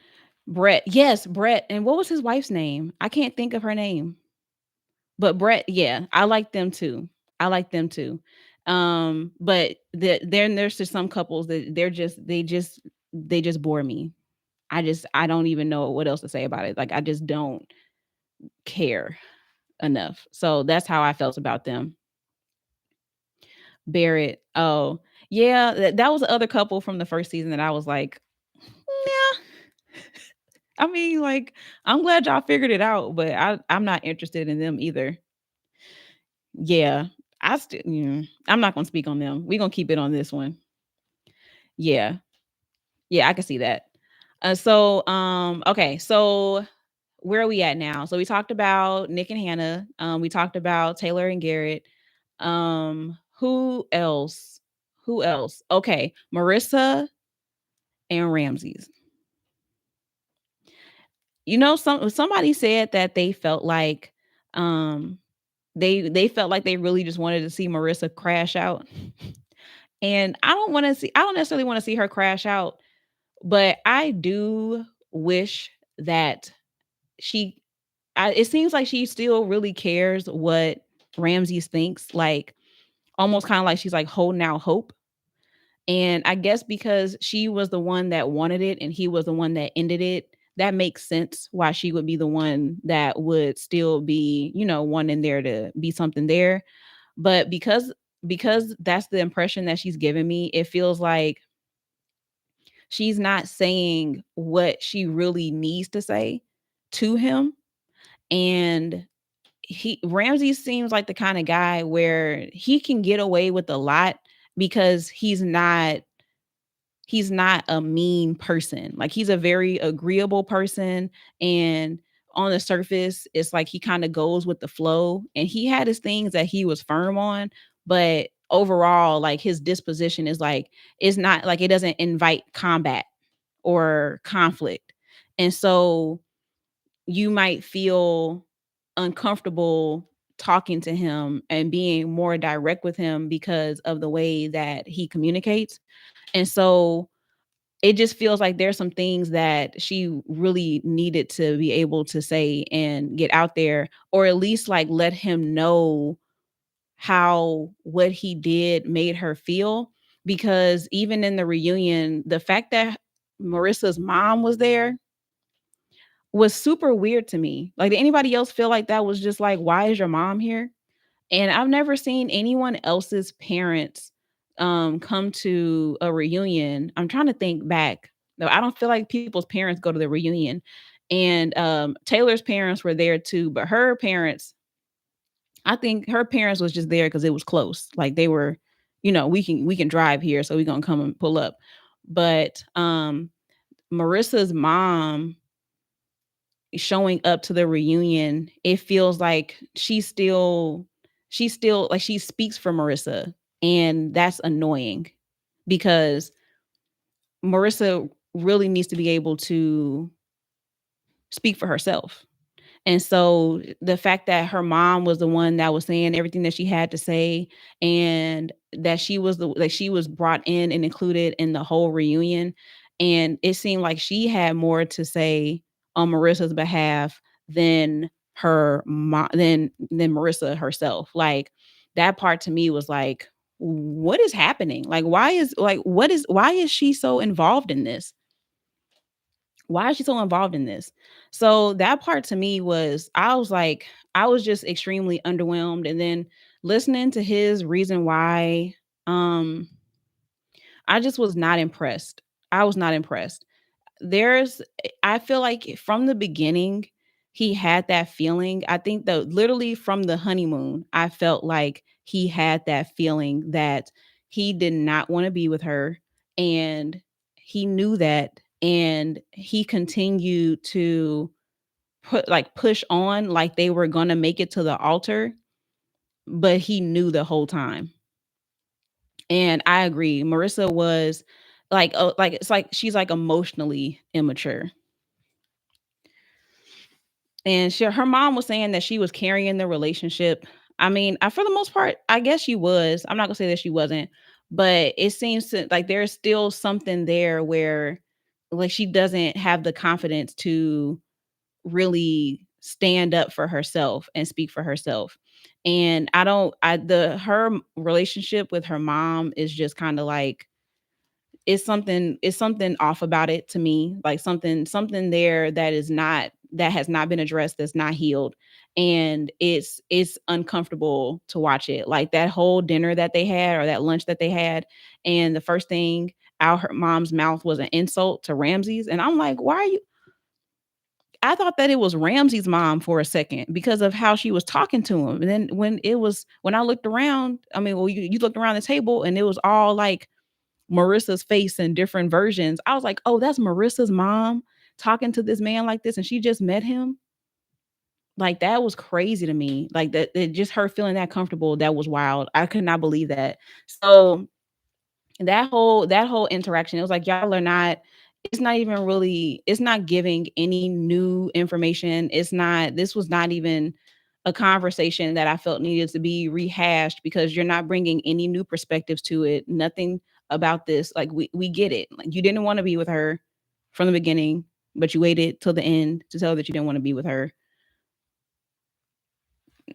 [SPEAKER 1] Brett. Yes, Brett. And what was his wife's name? I can't think of her name. But Brett, yeah, I like them too. I like them too. But then there's just some couples that they just bore me. I don't even know what else to say about it. Like I just don't care enough. So that's how I felt about them. Barrett. Oh, yeah, that was the other couple from the first season that I was like, yeah. I mean, like, I'm glad y'all figured it out, but I'm not interested in them either. Yeah. I'm not gonna speak on them. We're gonna keep it on this one. Yeah. Yeah, I can see that. Okay, so where are we at now? So we talked about Nick and Hannah. We talked about Taylor and Garrett. Who else? Who else? Okay, Marissa and Ramses. Somebody said that they felt like um they felt like they really just wanted to see Marissa crash out. And I don't necessarily want to see her crash out, but I do wish that she it seems like she still really cares what Ramses thinks, like almost kind of like she's like holding out hope. And I guess because she was the one that wanted it and he was the one that ended it, that makes sense why she would be the one that would still be, wanting there to be something there. But because that's the impression that she's giving me, it feels like she's not saying what she really needs to say to him. And Ramsey seems like the kind of guy where he can get away with a lot because he's not a mean person. Like, he's a very agreeable person, and on the surface, it's like he kind of goes with the flow. And he had his things that he was firm on, but overall, like, his disposition is like, it's not like, it doesn't invite combat or conflict. And so you might feel uncomfortable talking to him and being more direct with him because of the way that he communicates. And so it just feels like there's some things that she really needed to be able to say and get out there, or at least like let him know how what he did made her feel. Because even in the reunion, the fact that Marissa's mom was there was super weird to me. Like, did anybody else feel like that was just like, why is your mom here? And I've never seen anyone else's parents come to a reunion. I'm trying to think back. No, I don't feel like people's parents go to the reunion. And Taylor's parents were there too, but her parents, I think her parents was just there because it was close. Like, they were, we can drive here, so we're gonna come and pull up. But Marissa's mom showing up to the reunion, it feels like she's still like, she speaks for Marissa, and that's annoying because Marissa really needs to be able to speak for herself. And so the fact that her mom was the one that was saying everything that she had to say, and that she was brought in and included in the whole reunion, and it seemed like she had more to say on Marissa's behalf than her mom than Marissa herself. Like, that part to me was like, what is happening? Like, why is she so involved in this? Why is she so involved in this? So that part to me was, I was like, I was just extremely underwhelmed. And then listening to his reason why, um, I just was not impressed. I was not impressed. There's I feel like from the beginning, he had that feeling. I think that literally from the honeymoon, I felt like he had that feeling that he did not want to be with her, and he knew that, and he continued to push on like they were going to make it to the altar, but he knew the whole time. And I agree. Marissa was like it's like she's like emotionally immature. And her mom was saying that she was carrying the relationship. I mean, for the most part, I guess she was. I'm not gonna say that she wasn't, but it seems like there's still something there where, like, she doesn't have the confidence to really stand up for herself and speak for herself. And I don't. I the her relationship with her mom is just kind of like, it's something off about it to me, like something there that has not been addressed, that's not healed. And it's uncomfortable to watch it, like that whole dinner that they had, or that lunch that they had, and the first thing out her mom's mouth was an insult to Ramsey's. And I'm like, why are you I thought that it was Ramsey's mom for a second because of how she was talking to him. And then when I looked around, I mean, well, you looked around the table and it was all like Marissa's face in different versions. I was like, "Oh, that's Marissa's mom talking to this man like this, and she just met him?" Like, that was crazy to me. Like, just her feeling that comfortable, that was wild. I could not believe that. So that whole interaction, it was like, y'all are not it's not even really it's not giving any new information. This was not even a conversation that I felt needed to be rehashed, because you're not bringing any new perspectives to it. Nothing about this. Like, we get it. Like, you didn't want to be with her from the beginning, but you waited till the end to tell her that you didn't want to be with her.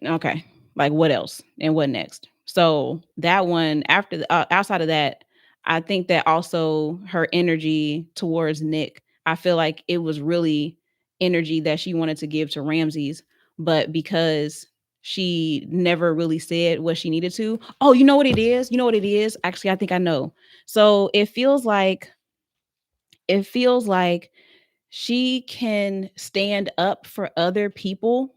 [SPEAKER 1] Okay. Like, what else? And what next? So that one, outside of that, I think that also her energy towards Nick, I feel like it was really energy that she wanted to give to Ramses, but because she never really said what she needed to. Oh, you know what it is? You know what it is? Actually, I think I know. So it feels like she can stand up for other people,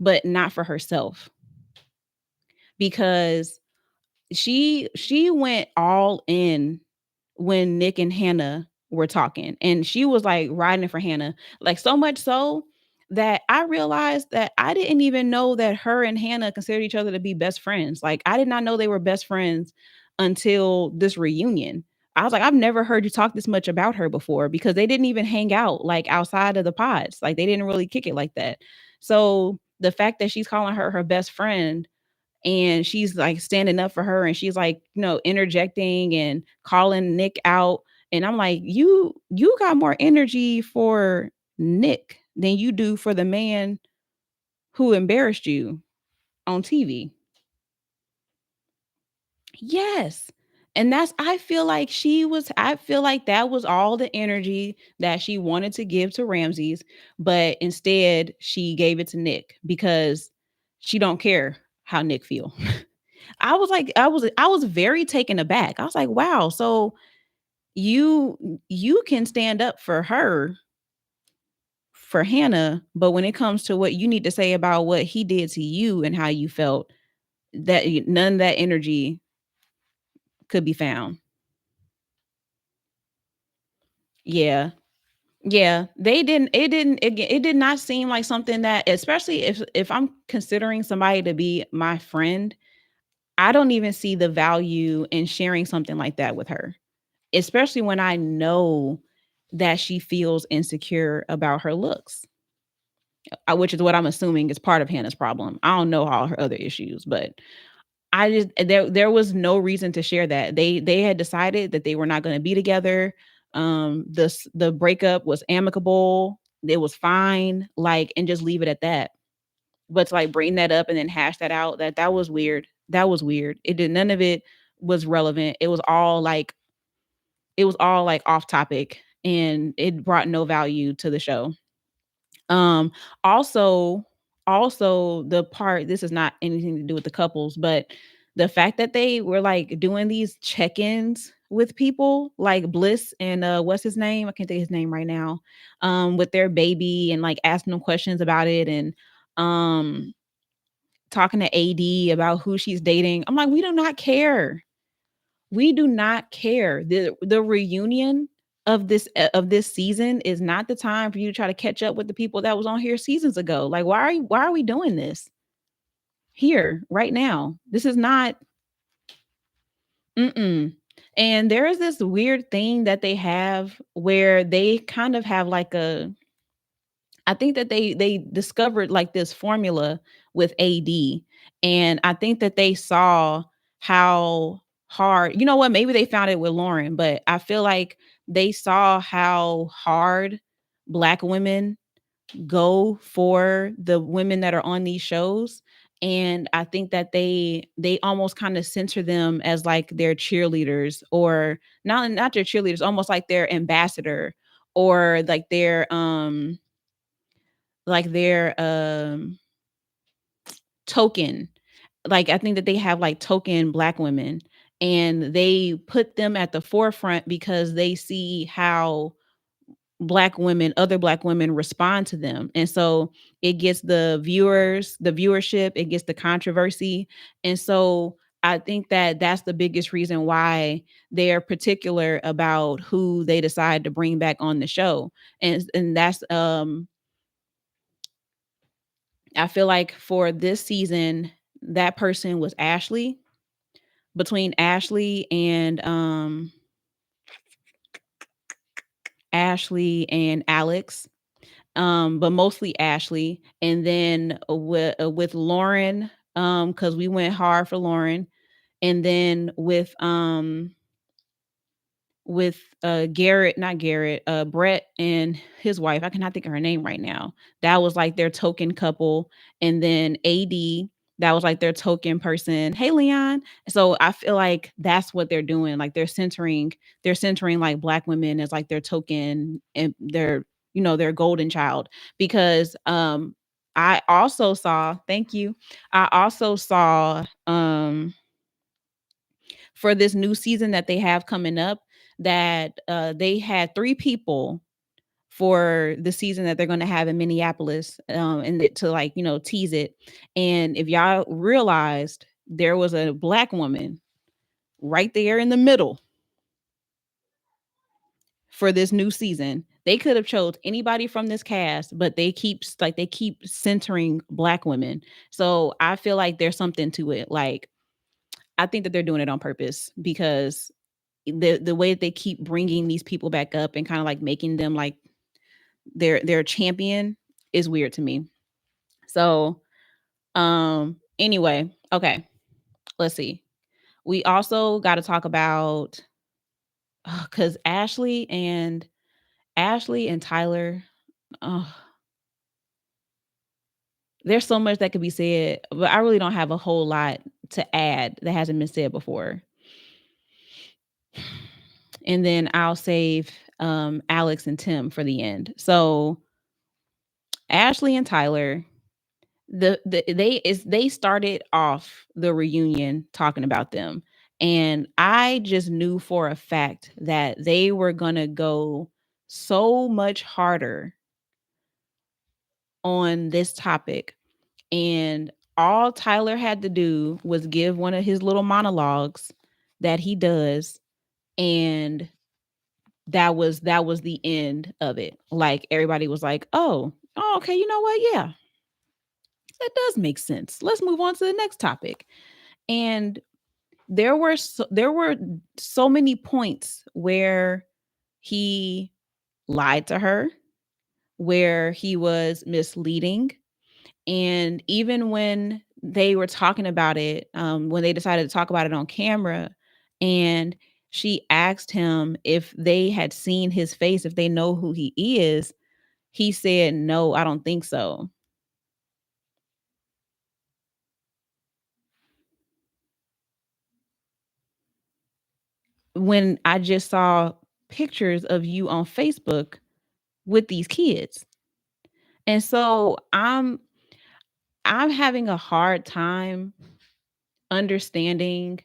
[SPEAKER 1] but not for herself, because she went all in when Nick and Hannah were talking, and she was like riding for Hannah, like so much so that I realized that I didn't even know that her and Hannah considered each other to be best friends. Like I did not know they were best friends until this reunion. I was like, I've never heard you talk this much about her before because they didn't even hang out like outside of the pods. Like they didn't really kick it like that. So the fact that she's calling her her best friend and she's like standing up for her and she's like, interjecting and calling Nick out. And I'm like, you got more energy for Nick than you do for the man who embarrassed you on TV. Yes. And I feel like that was all the energy that she wanted to give to Ramses, but instead she gave it to Nick because she don't care how Nick feel. I was very taken aback. I was like, "Wow, so you can stand up for her, for Hannah, but when it comes to what you need to say about what he did to you and how you felt, none of that energy could be found." Yeah. Yeah, they didn't it did not seem like something that, especially if I'm considering somebody to be my friend, I don't even see the value in sharing something like that with her. Especially when I know that she feels insecure about her looks, which is what I'm assuming is part of Hannah's problem. I don't know all her other issues, but there was no reason to share that. They had decided that they were not going to be together. The breakup was amicable. It was fine, like, and just leave it at that. But to like bring that up and then hash that out, that was weird. That was weird. It did none of it was relevant. It was all like off topic and it brought no value to the show. Um also also the part, this is not anything to do with the couples, but the fact that they were like doing these check-ins with people like Bliss and what's his name? I can't think of his name right now. With their baby and like asking them questions about it and um talking to AD about who she's dating. I'm like, we do not care. We do not care. The reunion of this season is not the time for you to try to catch up with the people that was on here seasons ago. Like, why are we doing this here right now? This is not mm-mm. And there is this weird thing that they have where they kind of have like a, I think that they discovered like this formula with AD, and I think that they saw how hard, you know what, maybe they found it with Lauren, but I feel like they saw how hard Black women go for the women that are on these shows, and I think that they almost kind of censor them as like their cheerleaders, or not their cheerleaders, almost like their ambassador, or like their token. Like I think that they have like token Black women, and they put them at the forefront because they see how other Black women respond to them. And so it gets the viewership, it gets the controversy. And so I think that that's the biggest reason why they're particular about who they decide to bring back on the show. And that's I feel like for this season, that person was Ashley. Between Ashley and Alex, but mostly Ashley. And then with Lauren, because we went hard for Lauren, and then with Garrett, not Garrett, Brett and his wife. I cannot think of her name right now. That was like their token couple. And then AD, that was like their token person. Hey Leon. So I feel like that's what they're doing. Like they're centering like Black women as like their token and their golden child. Because I also saw, thank you. I also saw for this new season that they have coming up, that they had 3 people for the season that they're going to have in Minneapolis, to like, tease it. And if y'all realized, there was a Black woman right there in the middle for this new season. They could have chose anybody from this cast, but they keep centering black women. So I feel like there's something to it. Like I think that they're doing it on purpose because the way that they keep bringing these people back up and kind of like making them like their champion is weird to me. So anyway, okay. Let's see. We also got to talk about cuz Ashley and Tyler, oh, there's so much that could be said, but I really don't have a whole lot to add that hasn't been said before. And then I'll save Alex and Tim for the end. So Ashley and Tyler, they started off the reunion talking about them, and I just knew for a fact that they were gonna go so much harder on this topic, and all Tyler had to do was give one of his little monologues that he does, and that was the end of it. Like everybody was like, oh, okay, you know what? Yeah, that does make sense. Let's move on to the next topic. And there were so many points where he lied to her, where he was misleading, and even when they were talking about it, when they decided to talk about it on camera, and she asked him if they had seen his face, if they know who he is, he said, "No, I don't think so." When I just saw pictures of you on Facebook with these kids. And so I'm having a hard time understanding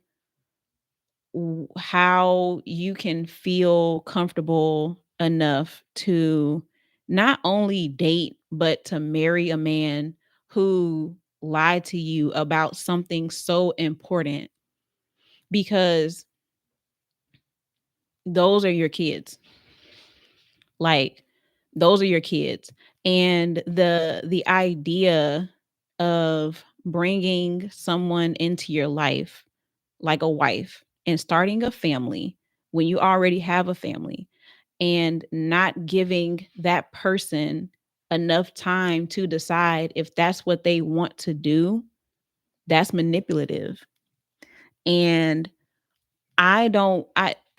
[SPEAKER 1] how you can feel comfortable enough to not only date but to marry a man who lied to you about something so important, because those are your kids. Like those are your kids. And the idea of bringing someone into your life like a wife and starting a family when you already have a family and not giving that person enough time to decide if that's what they want to do, that's manipulative. And I don't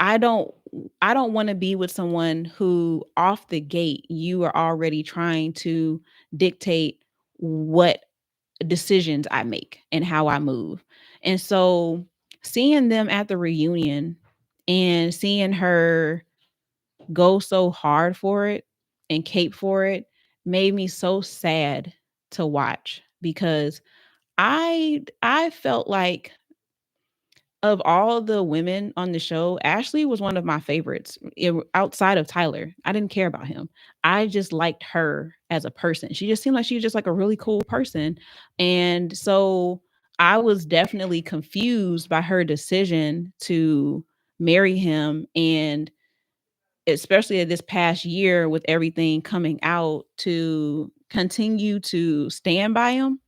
[SPEAKER 1] I don't want to be with someone who off the gate you are already trying to dictate what decisions I make and how I move. And so seeing them at the reunion and seeing her go so hard for it and cape for it made me so sad to watch, because I felt like of all the women on the show, Ashley was one of my favorites, outside of Tyler. I didn't care about him. I just liked her as a person. She just seemed like she was just like a really cool person. And so I was definitely confused by her decision to marry him. And especially this past year with everything coming out, to continue to stand by him,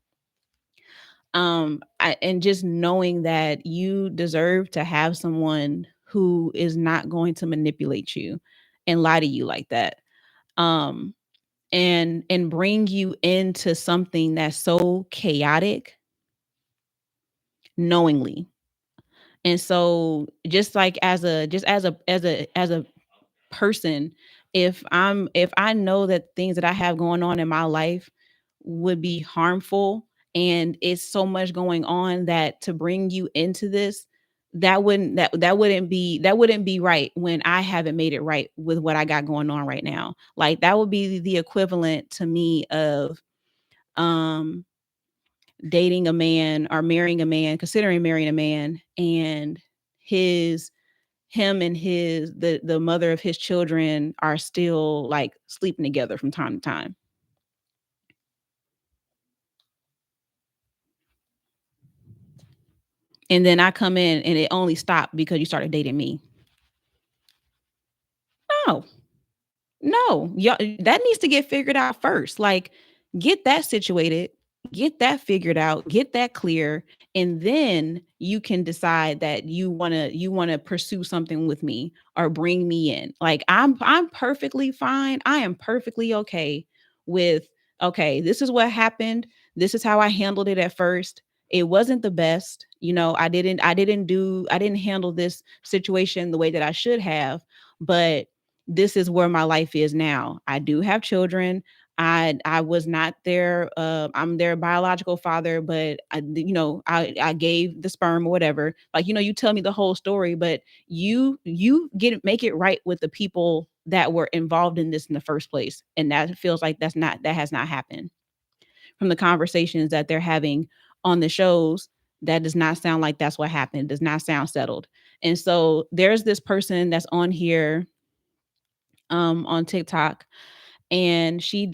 [SPEAKER 1] and just knowing that you deserve to have someone who is not going to manipulate you and lie to you like that, um and bring you into something that's so chaotic knowingly. And so just like as a person, if I know that things that I have going on in my life would be harmful, and it's so much going on that to bring you into this, that wouldn't be right when I haven't made it right with what I got going on right now. Like that would be the equivalent to me of um dating a man or marrying a man, considering marrying a man, and his him and the mother of his children are still like sleeping together from time to time. and then I come in and it only stopped because you started dating me. No. No, yeah, that needs to get figured out first. Like, get that situated, get that figured out, get that clear, and then you can decide that you wanna pursue something with me or bring me in. Like, I'm perfectly fine. I am perfectly okay with, okay, this is what happened. This is how I handled it at first. It wasn't the best. I didn't handle this situation the way that I should have, but this is where my life is now. I do have children. I was not their I'm their biological father, but I gave the sperm or whatever. Like, you tell me the whole story, but you make it right with the people that were involved in this in the first place. And that feels like that has not happened. From the conversations that they're having on the shows, that does not sound like that's what happened. It does not sound settled. And so there's this person that's on here on TikTok, and she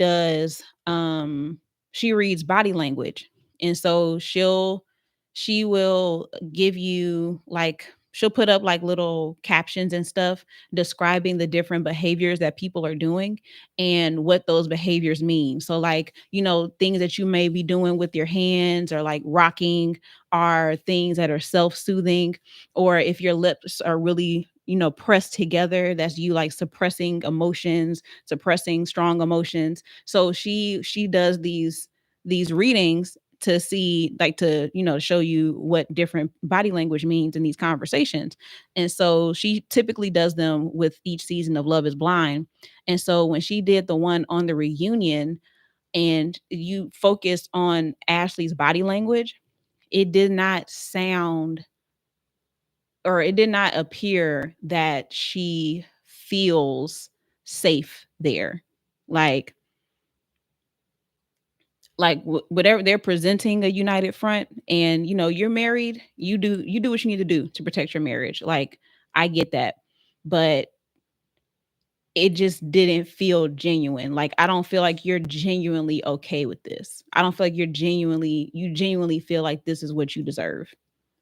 [SPEAKER 1] reads body language. And so she will give you, like, she'll put up like little captions and stuff describing the different behaviors that people are doing and what those behaviors mean. So, like, things that you may be doing with your hands or like rocking are things that are self-soothing, or if your lips are really pressed together, that's you like suppressing emotions, suppressing strong emotions. So she does these readings to see, like, to show you what different body language means in these conversations. And so she typically does them with each season of Love is Blind. And so when she did the one on the reunion and you focused on Ashley's body language, it did not sound, or it did not appear that she feels safe there. Like, whatever, they're presenting a united front, and you're married, you do what you need to do to protect your marriage. Like, I get that. But it just didn't feel genuine. Like, I don't feel like you're genuinely okay with this. I don't feel like you genuinely feel like this is what you deserve.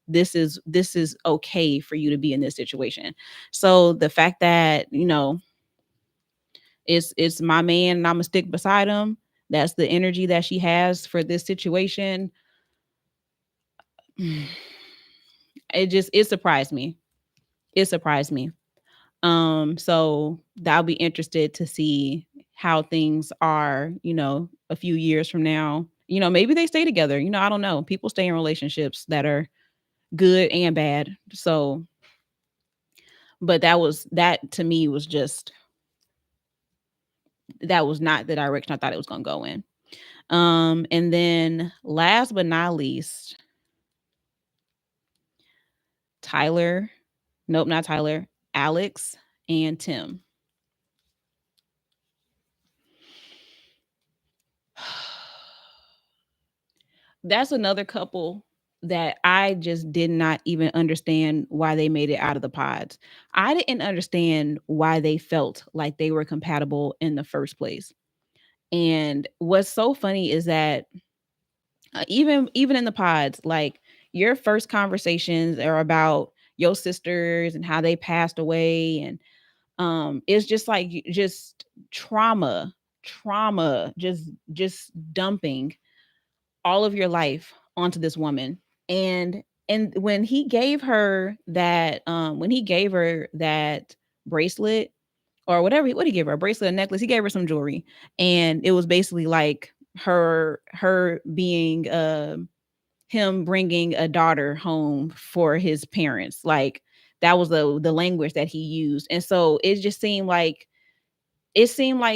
[SPEAKER 1] This is okay for you to be in this situation. So the fact that, it's my man and I'm gonna stick beside him, that's the energy that she has for this situation. It surprised me. It surprised me. So I'll be interested to see how things are, a few years from now. Maybe they stay together. I don't know. People stay in relationships that are good and bad. So, but that to me was just, that was not the direction I thought it was gonna go in. And then last but not least, Tyler, nope, not Tyler, Alex and Tim. That's another couple that I just did not even understand why they made it out of the pods. I didn't understand why they felt like they were compatible in the first place. And what's so funny is that even in the pods, like, your first conversations are about your sisters and how they passed away, and it's just like just trauma, just dumping all of your life onto this woman. And when he gave her that bracelet, or whatever, what he gave her, a bracelet, a necklace, he gave her some jewelry, and it was basically like her being him bringing a daughter home for his parents. Like, that was the language that he used. And so it seemed like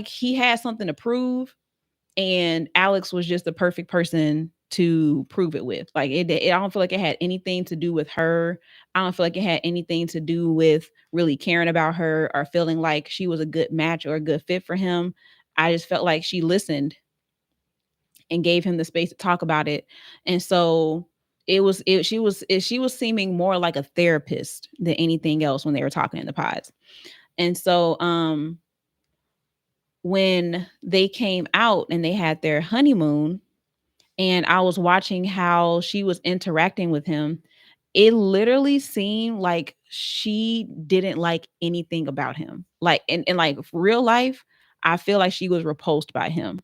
[SPEAKER 1] he had something to prove, and Alex was just the perfect person to prove it with. Like, I don't feel like it had anything to do with her. I don't feel like it had anything to do with really caring about her or feeling like she was a good match or a good fit for him. I just felt like she listened and gave him the space to talk about it. And so she was seeming more like a therapist than anything else when they were talking in the pods. And so when they came out and they had their honeymoon, and I was watching how she was interacting with him, it literally seemed like she didn't like anything about him. Like in like real life, I feel like she was repulsed by him.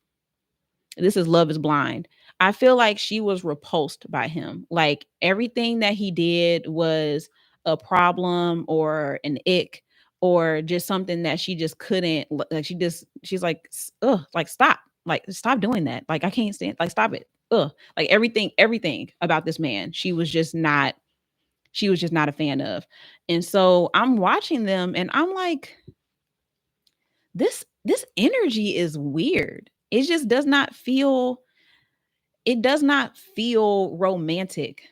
[SPEAKER 1] This is Love is Blind. I feel like she was repulsed by him. Like everything that he did was a problem or an ick or just something that she just couldn't like she's like ugh, like stop. Like stop doing that. Like I can't stand like stop it. Ugh. Like everything about this man. She was just not a fan of. And so I'm watching them and I'm like, this energy is weird. It just does not feel romantic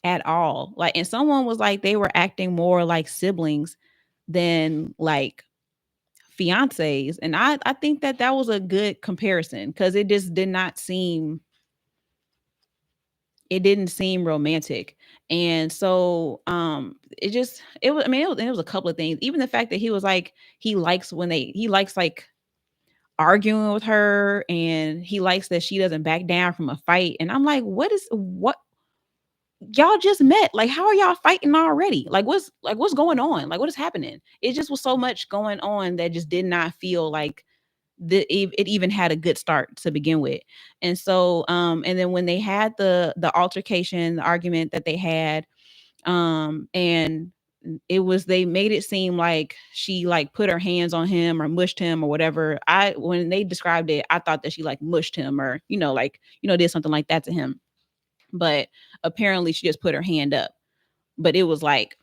[SPEAKER 1] at all. Like, and someone was like, they were acting more like siblings than like fiancés. And I think that that was a good comparison because it just it didn't seem romantic. And so it was, I mean, it was a couple of things. Even the fact that he was like, he likes like arguing with her and he likes that she doesn't back down from a fight. And I'm like, what y'all just met? Like, how are y'all fighting already? What's going on? Like, what is happening? It just was so much going on that just did not feel like it even had a good start to begin with. And so and then when they had the altercation, the argument that they had, and it was they made it seem like she like put her hands on him or mushed him or whatever. I When they described it, I thought that she like mushed him or like did something like that to him. But apparently she just put her hand up. But it was like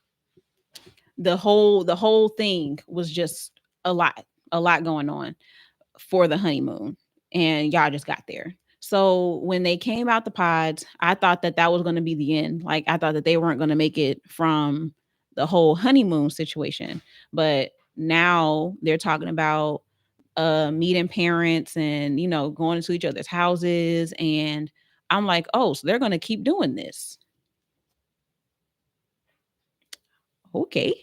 [SPEAKER 1] the whole thing was just a lot going on for the honeymoon, and y'all just got there. So when they came out the pods, I thought that that was going to be the end. Like I thought that they weren't going to make it from the whole honeymoon situation. But now they're talking about meeting parents and going into each other's houses, and I'm like, "Oh, so they're going to keep doing this." Okay.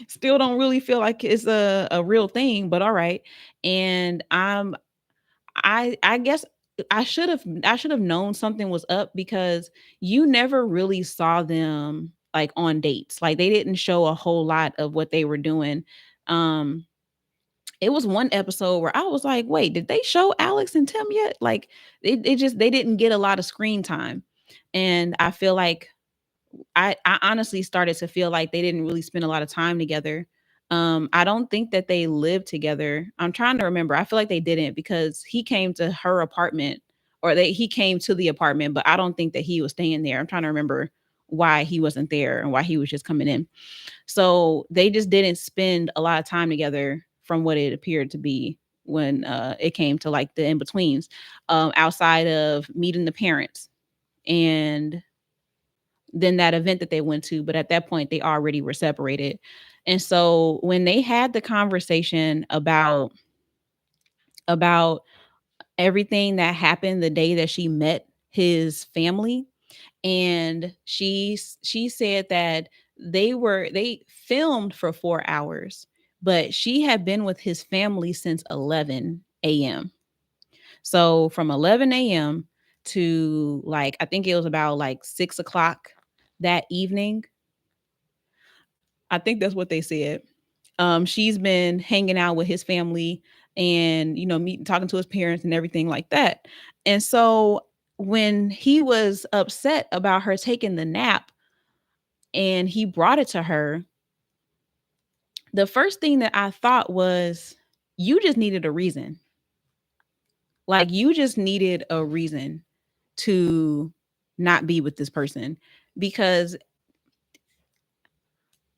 [SPEAKER 1] Still don't really feel like it's a real thing, but all right. And I guess I should have known something was up because you never really saw them like on dates. Like they didn't show a whole lot of what they were doing. Um it was one episode where I was like, "Wait, did they show Alex and Tim yet?" Like it just they didn't get a lot of screen time. And I feel like I honestly started to feel like they didn't really spend a lot of time together. I don't think that they lived together. I'm trying to remember. I feel like they didn't because he came to her apartment or he came to the apartment, but I don't think that he was staying there. I'm trying to remember why he wasn't there and why he was just coming in. So they just didn't spend a lot of time together from what it appeared to be when it came to like the in-betweens, outside of meeting the parents and than that event that they went to, but at that point they already were separated. And so when they had the conversation about everything that happened the day that she met his family, and she said that they filmed for 4 hours, but she had been with his family since 11 a.m. So from 11 a.m. to like I think it was about like 6 o'clock that evening. I think that's what they said. She's been hanging out with his family and, meeting, talking to his parents and everything like that. And so when he was upset about her taking the nap and he brought it to her, the first thing that I thought was, you just needed a reason. Like, you just needed a reason to not be with this person because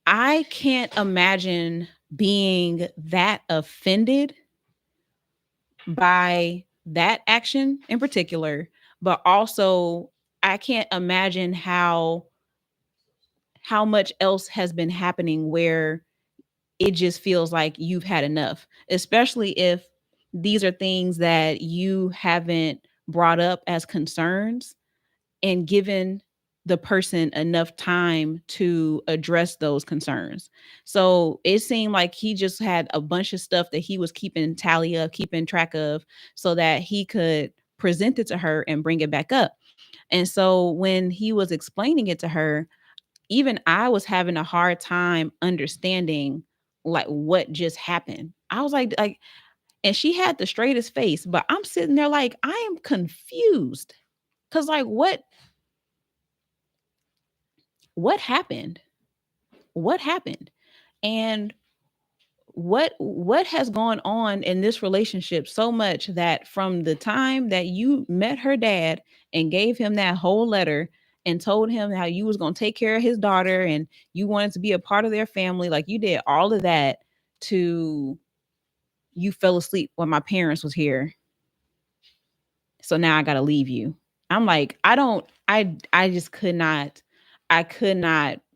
[SPEAKER 1] I can't imagine being that offended by that action in particular, but also I can't imagine how much else has been happening where it just feels like you've had enough, especially if these are things that you haven't brought up as concerns and given the person enough time to address those concerns. So it seemed like he just had a bunch of stuff that he was keeping tally of, keeping track of, so that he could present it to her and bring it back up. And so when he was explaining it to her, even I was having a hard time understanding like what just happened. I was like, and she had the straightest face, but I'm sitting there like I am confused. Cause like what happened? What happened? And what has gone on in this relationship so much that from the time that you met her dad and gave him that whole letter and told him how you was going to take care of his daughter and you wanted to be a part of their family, like you did all of that, to you fell asleep when my parents was here, so now I got to leave you. I'm like, I just could not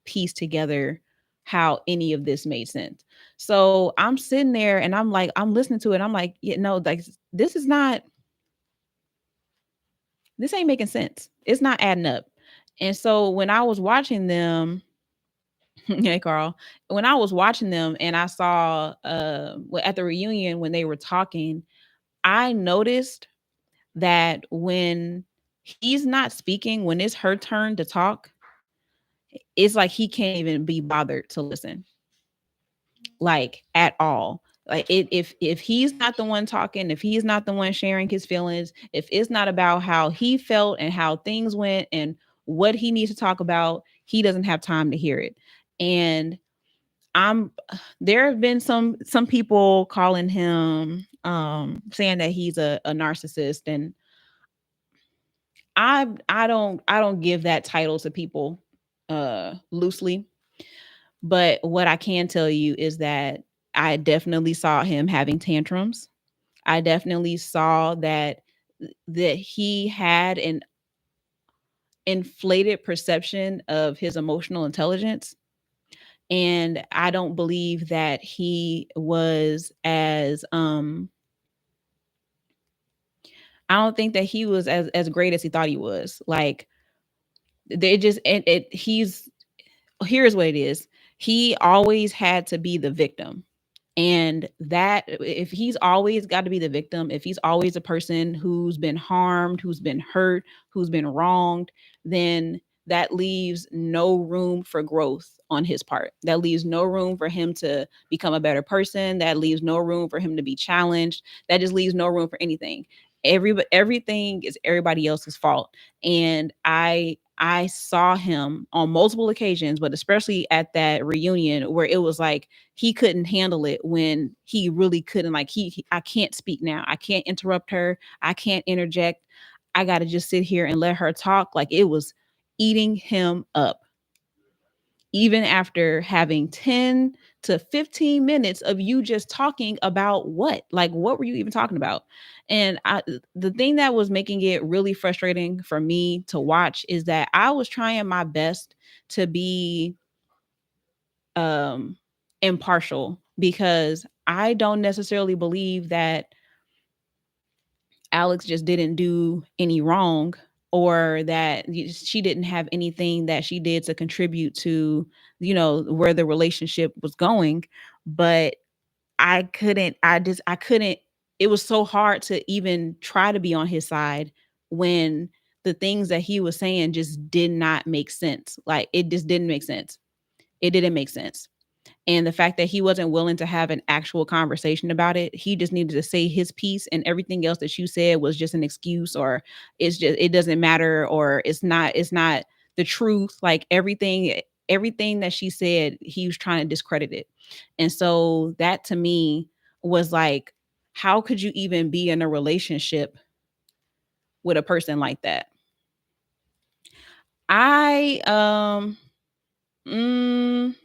[SPEAKER 1] piece together how any of this made sense. So I'm sitting there and I'm like, I'm listening to it. I'm like, yeah, no, like this is not, this ain't making sense. It's not adding up. And so when I was watching them, hey Carl, when I was watching them and I saw at the reunion when they were talking, I noticed that when he's not speaking, when it's her turn to talk, it's like he can't even be bothered to listen, like at all. Like if he's not the one talking, if he's not the one sharing his feelings, if it's not about how he felt and how things went and what he needs to talk about, he doesn't have time to hear it. And I'm there have been some people calling him saying that he's a narcissist, and I don't give that title to people loosely, but what I can tell you is that I definitely saw him having tantrums. I definitely saw that he had an inflated perception of his emotional intelligence, and I don't believe that he was as I don't think that he was as great as he thought he was. Like they just it he's here's what it is. He always had to be the victim. And that if he's always got to be the victim, if he's always a person who's been harmed, who's been hurt, who's been wronged, then that leaves no room for growth on his part. That leaves no room for him to become a better person. That leaves no room for him to be challenged. That just leaves no room for anything. Everything is everybody else's fault. And I saw him on multiple occasions, but especially at that reunion where it was like he couldn't handle it when he really couldn't. Like I can't speak now. I can't interrupt her. I can't interject. I got to just sit here and let her talk. Like it was eating him up, even after having 10 to 15 minutes of you just talking about what? Like, what were you even talking about? And the thing that was making it really frustrating for me to watch is that I was trying my best to be um impartial, because I don't necessarily believe that Alex just didn't do any wrong, or that she didn't have anything that she did to contribute to, where the relationship was going. But I couldn't, it was so hard to even try to be on his side when the things that he was saying just did not make sense. Like it just didn't make sense. It didn't make sense. And the fact that he wasn't willing to have an actual conversation about it, he just needed to say his piece, and everything else that you said was just an excuse, or it doesn't matter, or it's not the truth. Like everything that she said, he was trying to discredit it. And so that to me was like, how could you even be in a relationship with a person like that? I mm,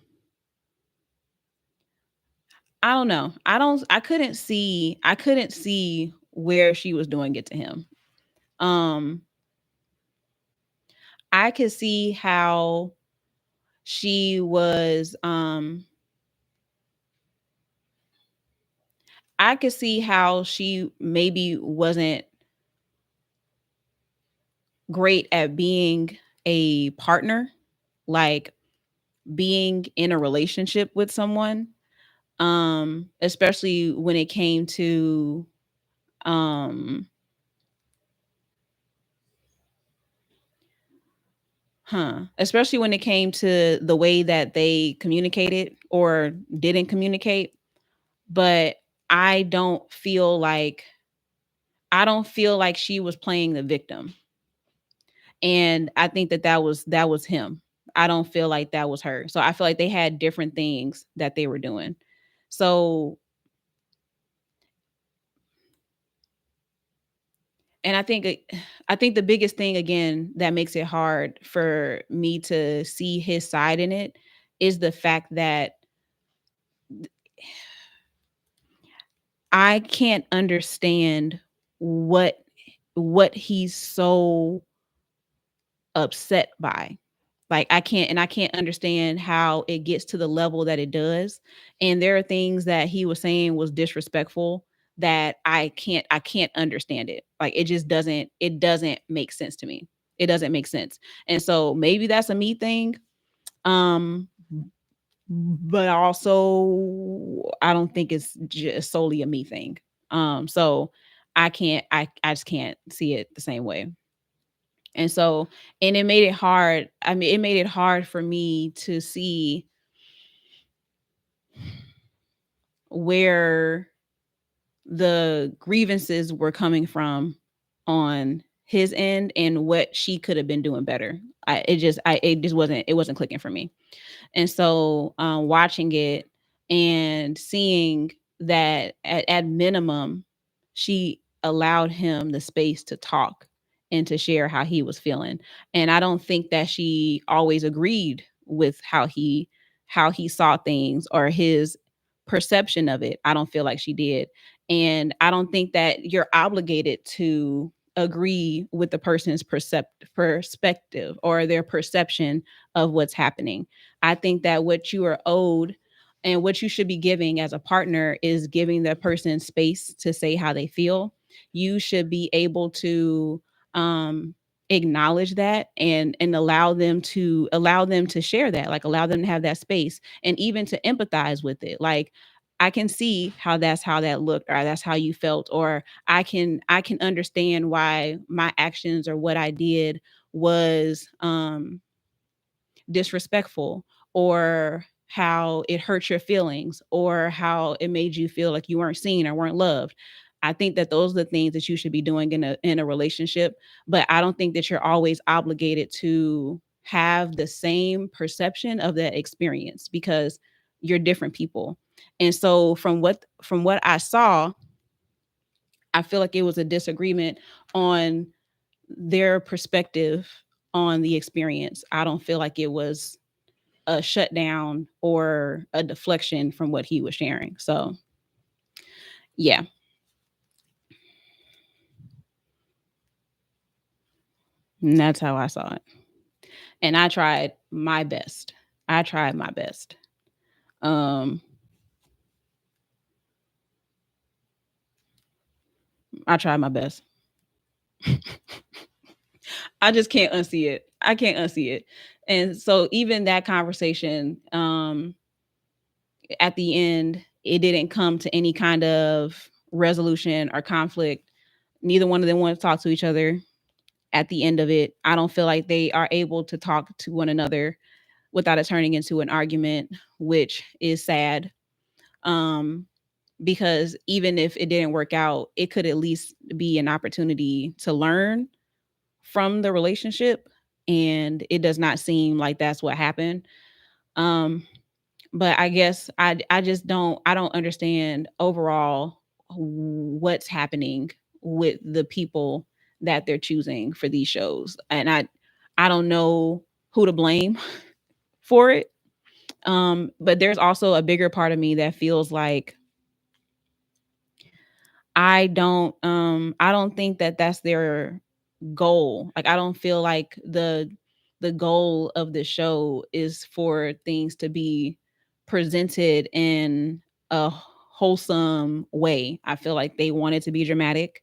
[SPEAKER 1] I don't know. I couldn't see where she was doing it to him. Um I could see how she was I could see how she maybe wasn't great at being a partner, like being in a relationship with someone, especially when it came to um Especially when it came to the way that they communicated or didn't communicate. But I don't feel like I don't feel like she was playing the victim. And I think that that was him. I don't feel like that was her. So I feel like they had different things that they were doing. So, and I think the biggest thing again that makes it hard for me to see his side in it is the fact that I can't understand what he's so upset by. Like I can't understand how it gets to the level that it does. And there are things that he was saying was disrespectful that I can't understand it. Like it doesn't make sense to me. It doesn't make sense. And so maybe that's a me thing. Um but also I don't think it's just solely a me thing. So I just can't see it the same way. And so, and it made it hard. I mean, it made it hard for me to see where the grievances were coming from on his end and what she could have been doing better. It just wasn't clicking for me. And so watching it and seeing that at minimum, she allowed him the space to talk and to share how he was feeling. And I don't think that she always agreed with how he saw things or his perception of it. I don't feel like she did. And I don't think that you're obligated to agree with the person's perspective or their perception of what's happening. I think that what you are owed and what you should be giving as a partner is giving the person space to say how they feel. You should be able to um acknowledge that and allow them to share that, like allow them to have that space and even to empathize with it. Like I can see how that looked or that's how you felt, or I can understand why my actions or what I did was disrespectful, or how it hurt your feelings, or how it made you feel like you weren't seen or weren't loved. I think that those are the things that you should be doing in a relationship, but I don't think that you're always obligated to have the same perception of that experience because you're different people. And so from what I saw, I feel like it was a disagreement on their perspective on the experience. I don't feel like it was a shutdown or a deflection from what he was sharing. So, yeah, and that's how I saw it. And I tried my best. I tried my best. Um, I tried my best. I just can't unsee it. I can't unsee it. And so even that conversation, at the end, it didn't come to any kind of resolution or conflict. Neither one of them wanted to talk to each other. At the end of it, I don't feel like they are able to talk to one another without it turning into an argument, which is sad. Um, because even if it didn't work out, it could at least be an opportunity to learn from the relationship. And it does not seem like that's what happened. Um, but I guess I don't understand overall what's happening with the people that they're choosing for these shows. And I don't know who to blame for it. But there's also a bigger part of me that feels like I don't think that that's their goal. Like I don't feel like the goal of the show is for things to be presented in a wholesome way. I feel like they want it to be dramatic,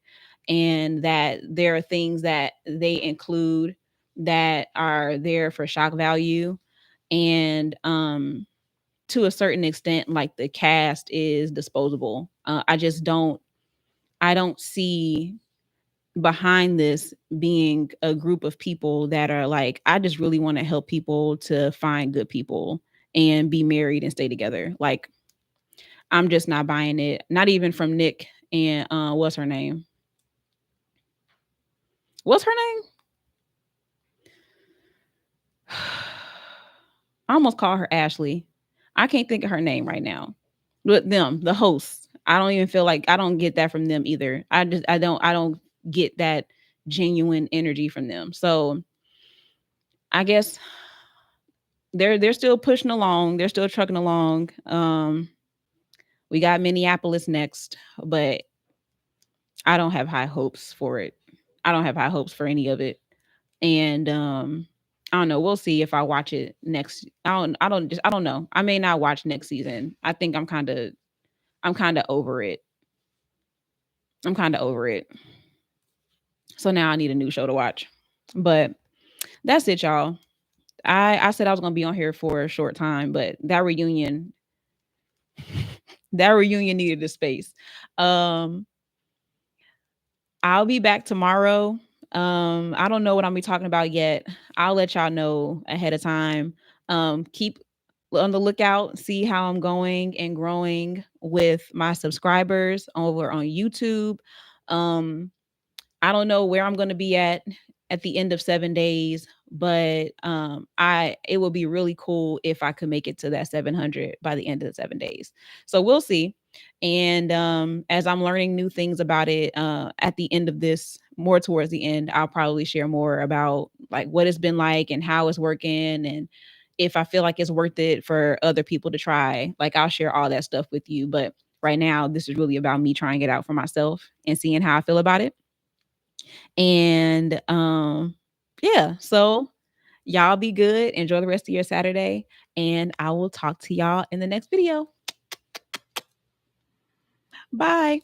[SPEAKER 1] and that there are things that they include that are there for shock value. And to a certain extent, like the cast is disposable. I don't see behind this being a group of people that are like, I just really want to help people to find good people and be married and stay together. Like, I'm just not buying it. Not even from Nick and what's her name? What's her name? I almost call her Ashley. I can't think of her name right now. But them, the hosts, I don't even feel like I don't get that from them either. I don't get that genuine energy from them. So I guess they're still pushing along. They're still trucking along. We got Minneapolis next, but I don't have high hopes for it. I don't have high hopes for any of it. And I don't know. We'll see if I watch it next. I don't know. I may not watch next season. I think I'm kind of over it. I'm kind of over it. So now I need a new show to watch. But that's it, y'all. I said I was gonna be on here for a short time, but that reunion needed a space. Um, I'll be back tomorrow. I don't know what I'm gonna be talking about yet. I'll let y'all know ahead of time. Keep on the lookout, see how I'm going and growing with my subscribers over on YouTube. Um, I don't know where I'm going to be at the end of 7 days, but I it would be really cool if I could make it to that 700 by the end of the 7 days. So we'll see. And as I'm learning new things about it at the end of this, more towards the end, I'll probably share more about like what it's been like and how it's working, and if I feel like it's worth it for other people to try. Like, I'll share all that stuff with you, but right now this is really about me trying it out for myself and seeing how I feel about it. And yeah, so y'all be good. Enjoy the rest of your Saturday. And I will talk to y'all in the next video. Bye.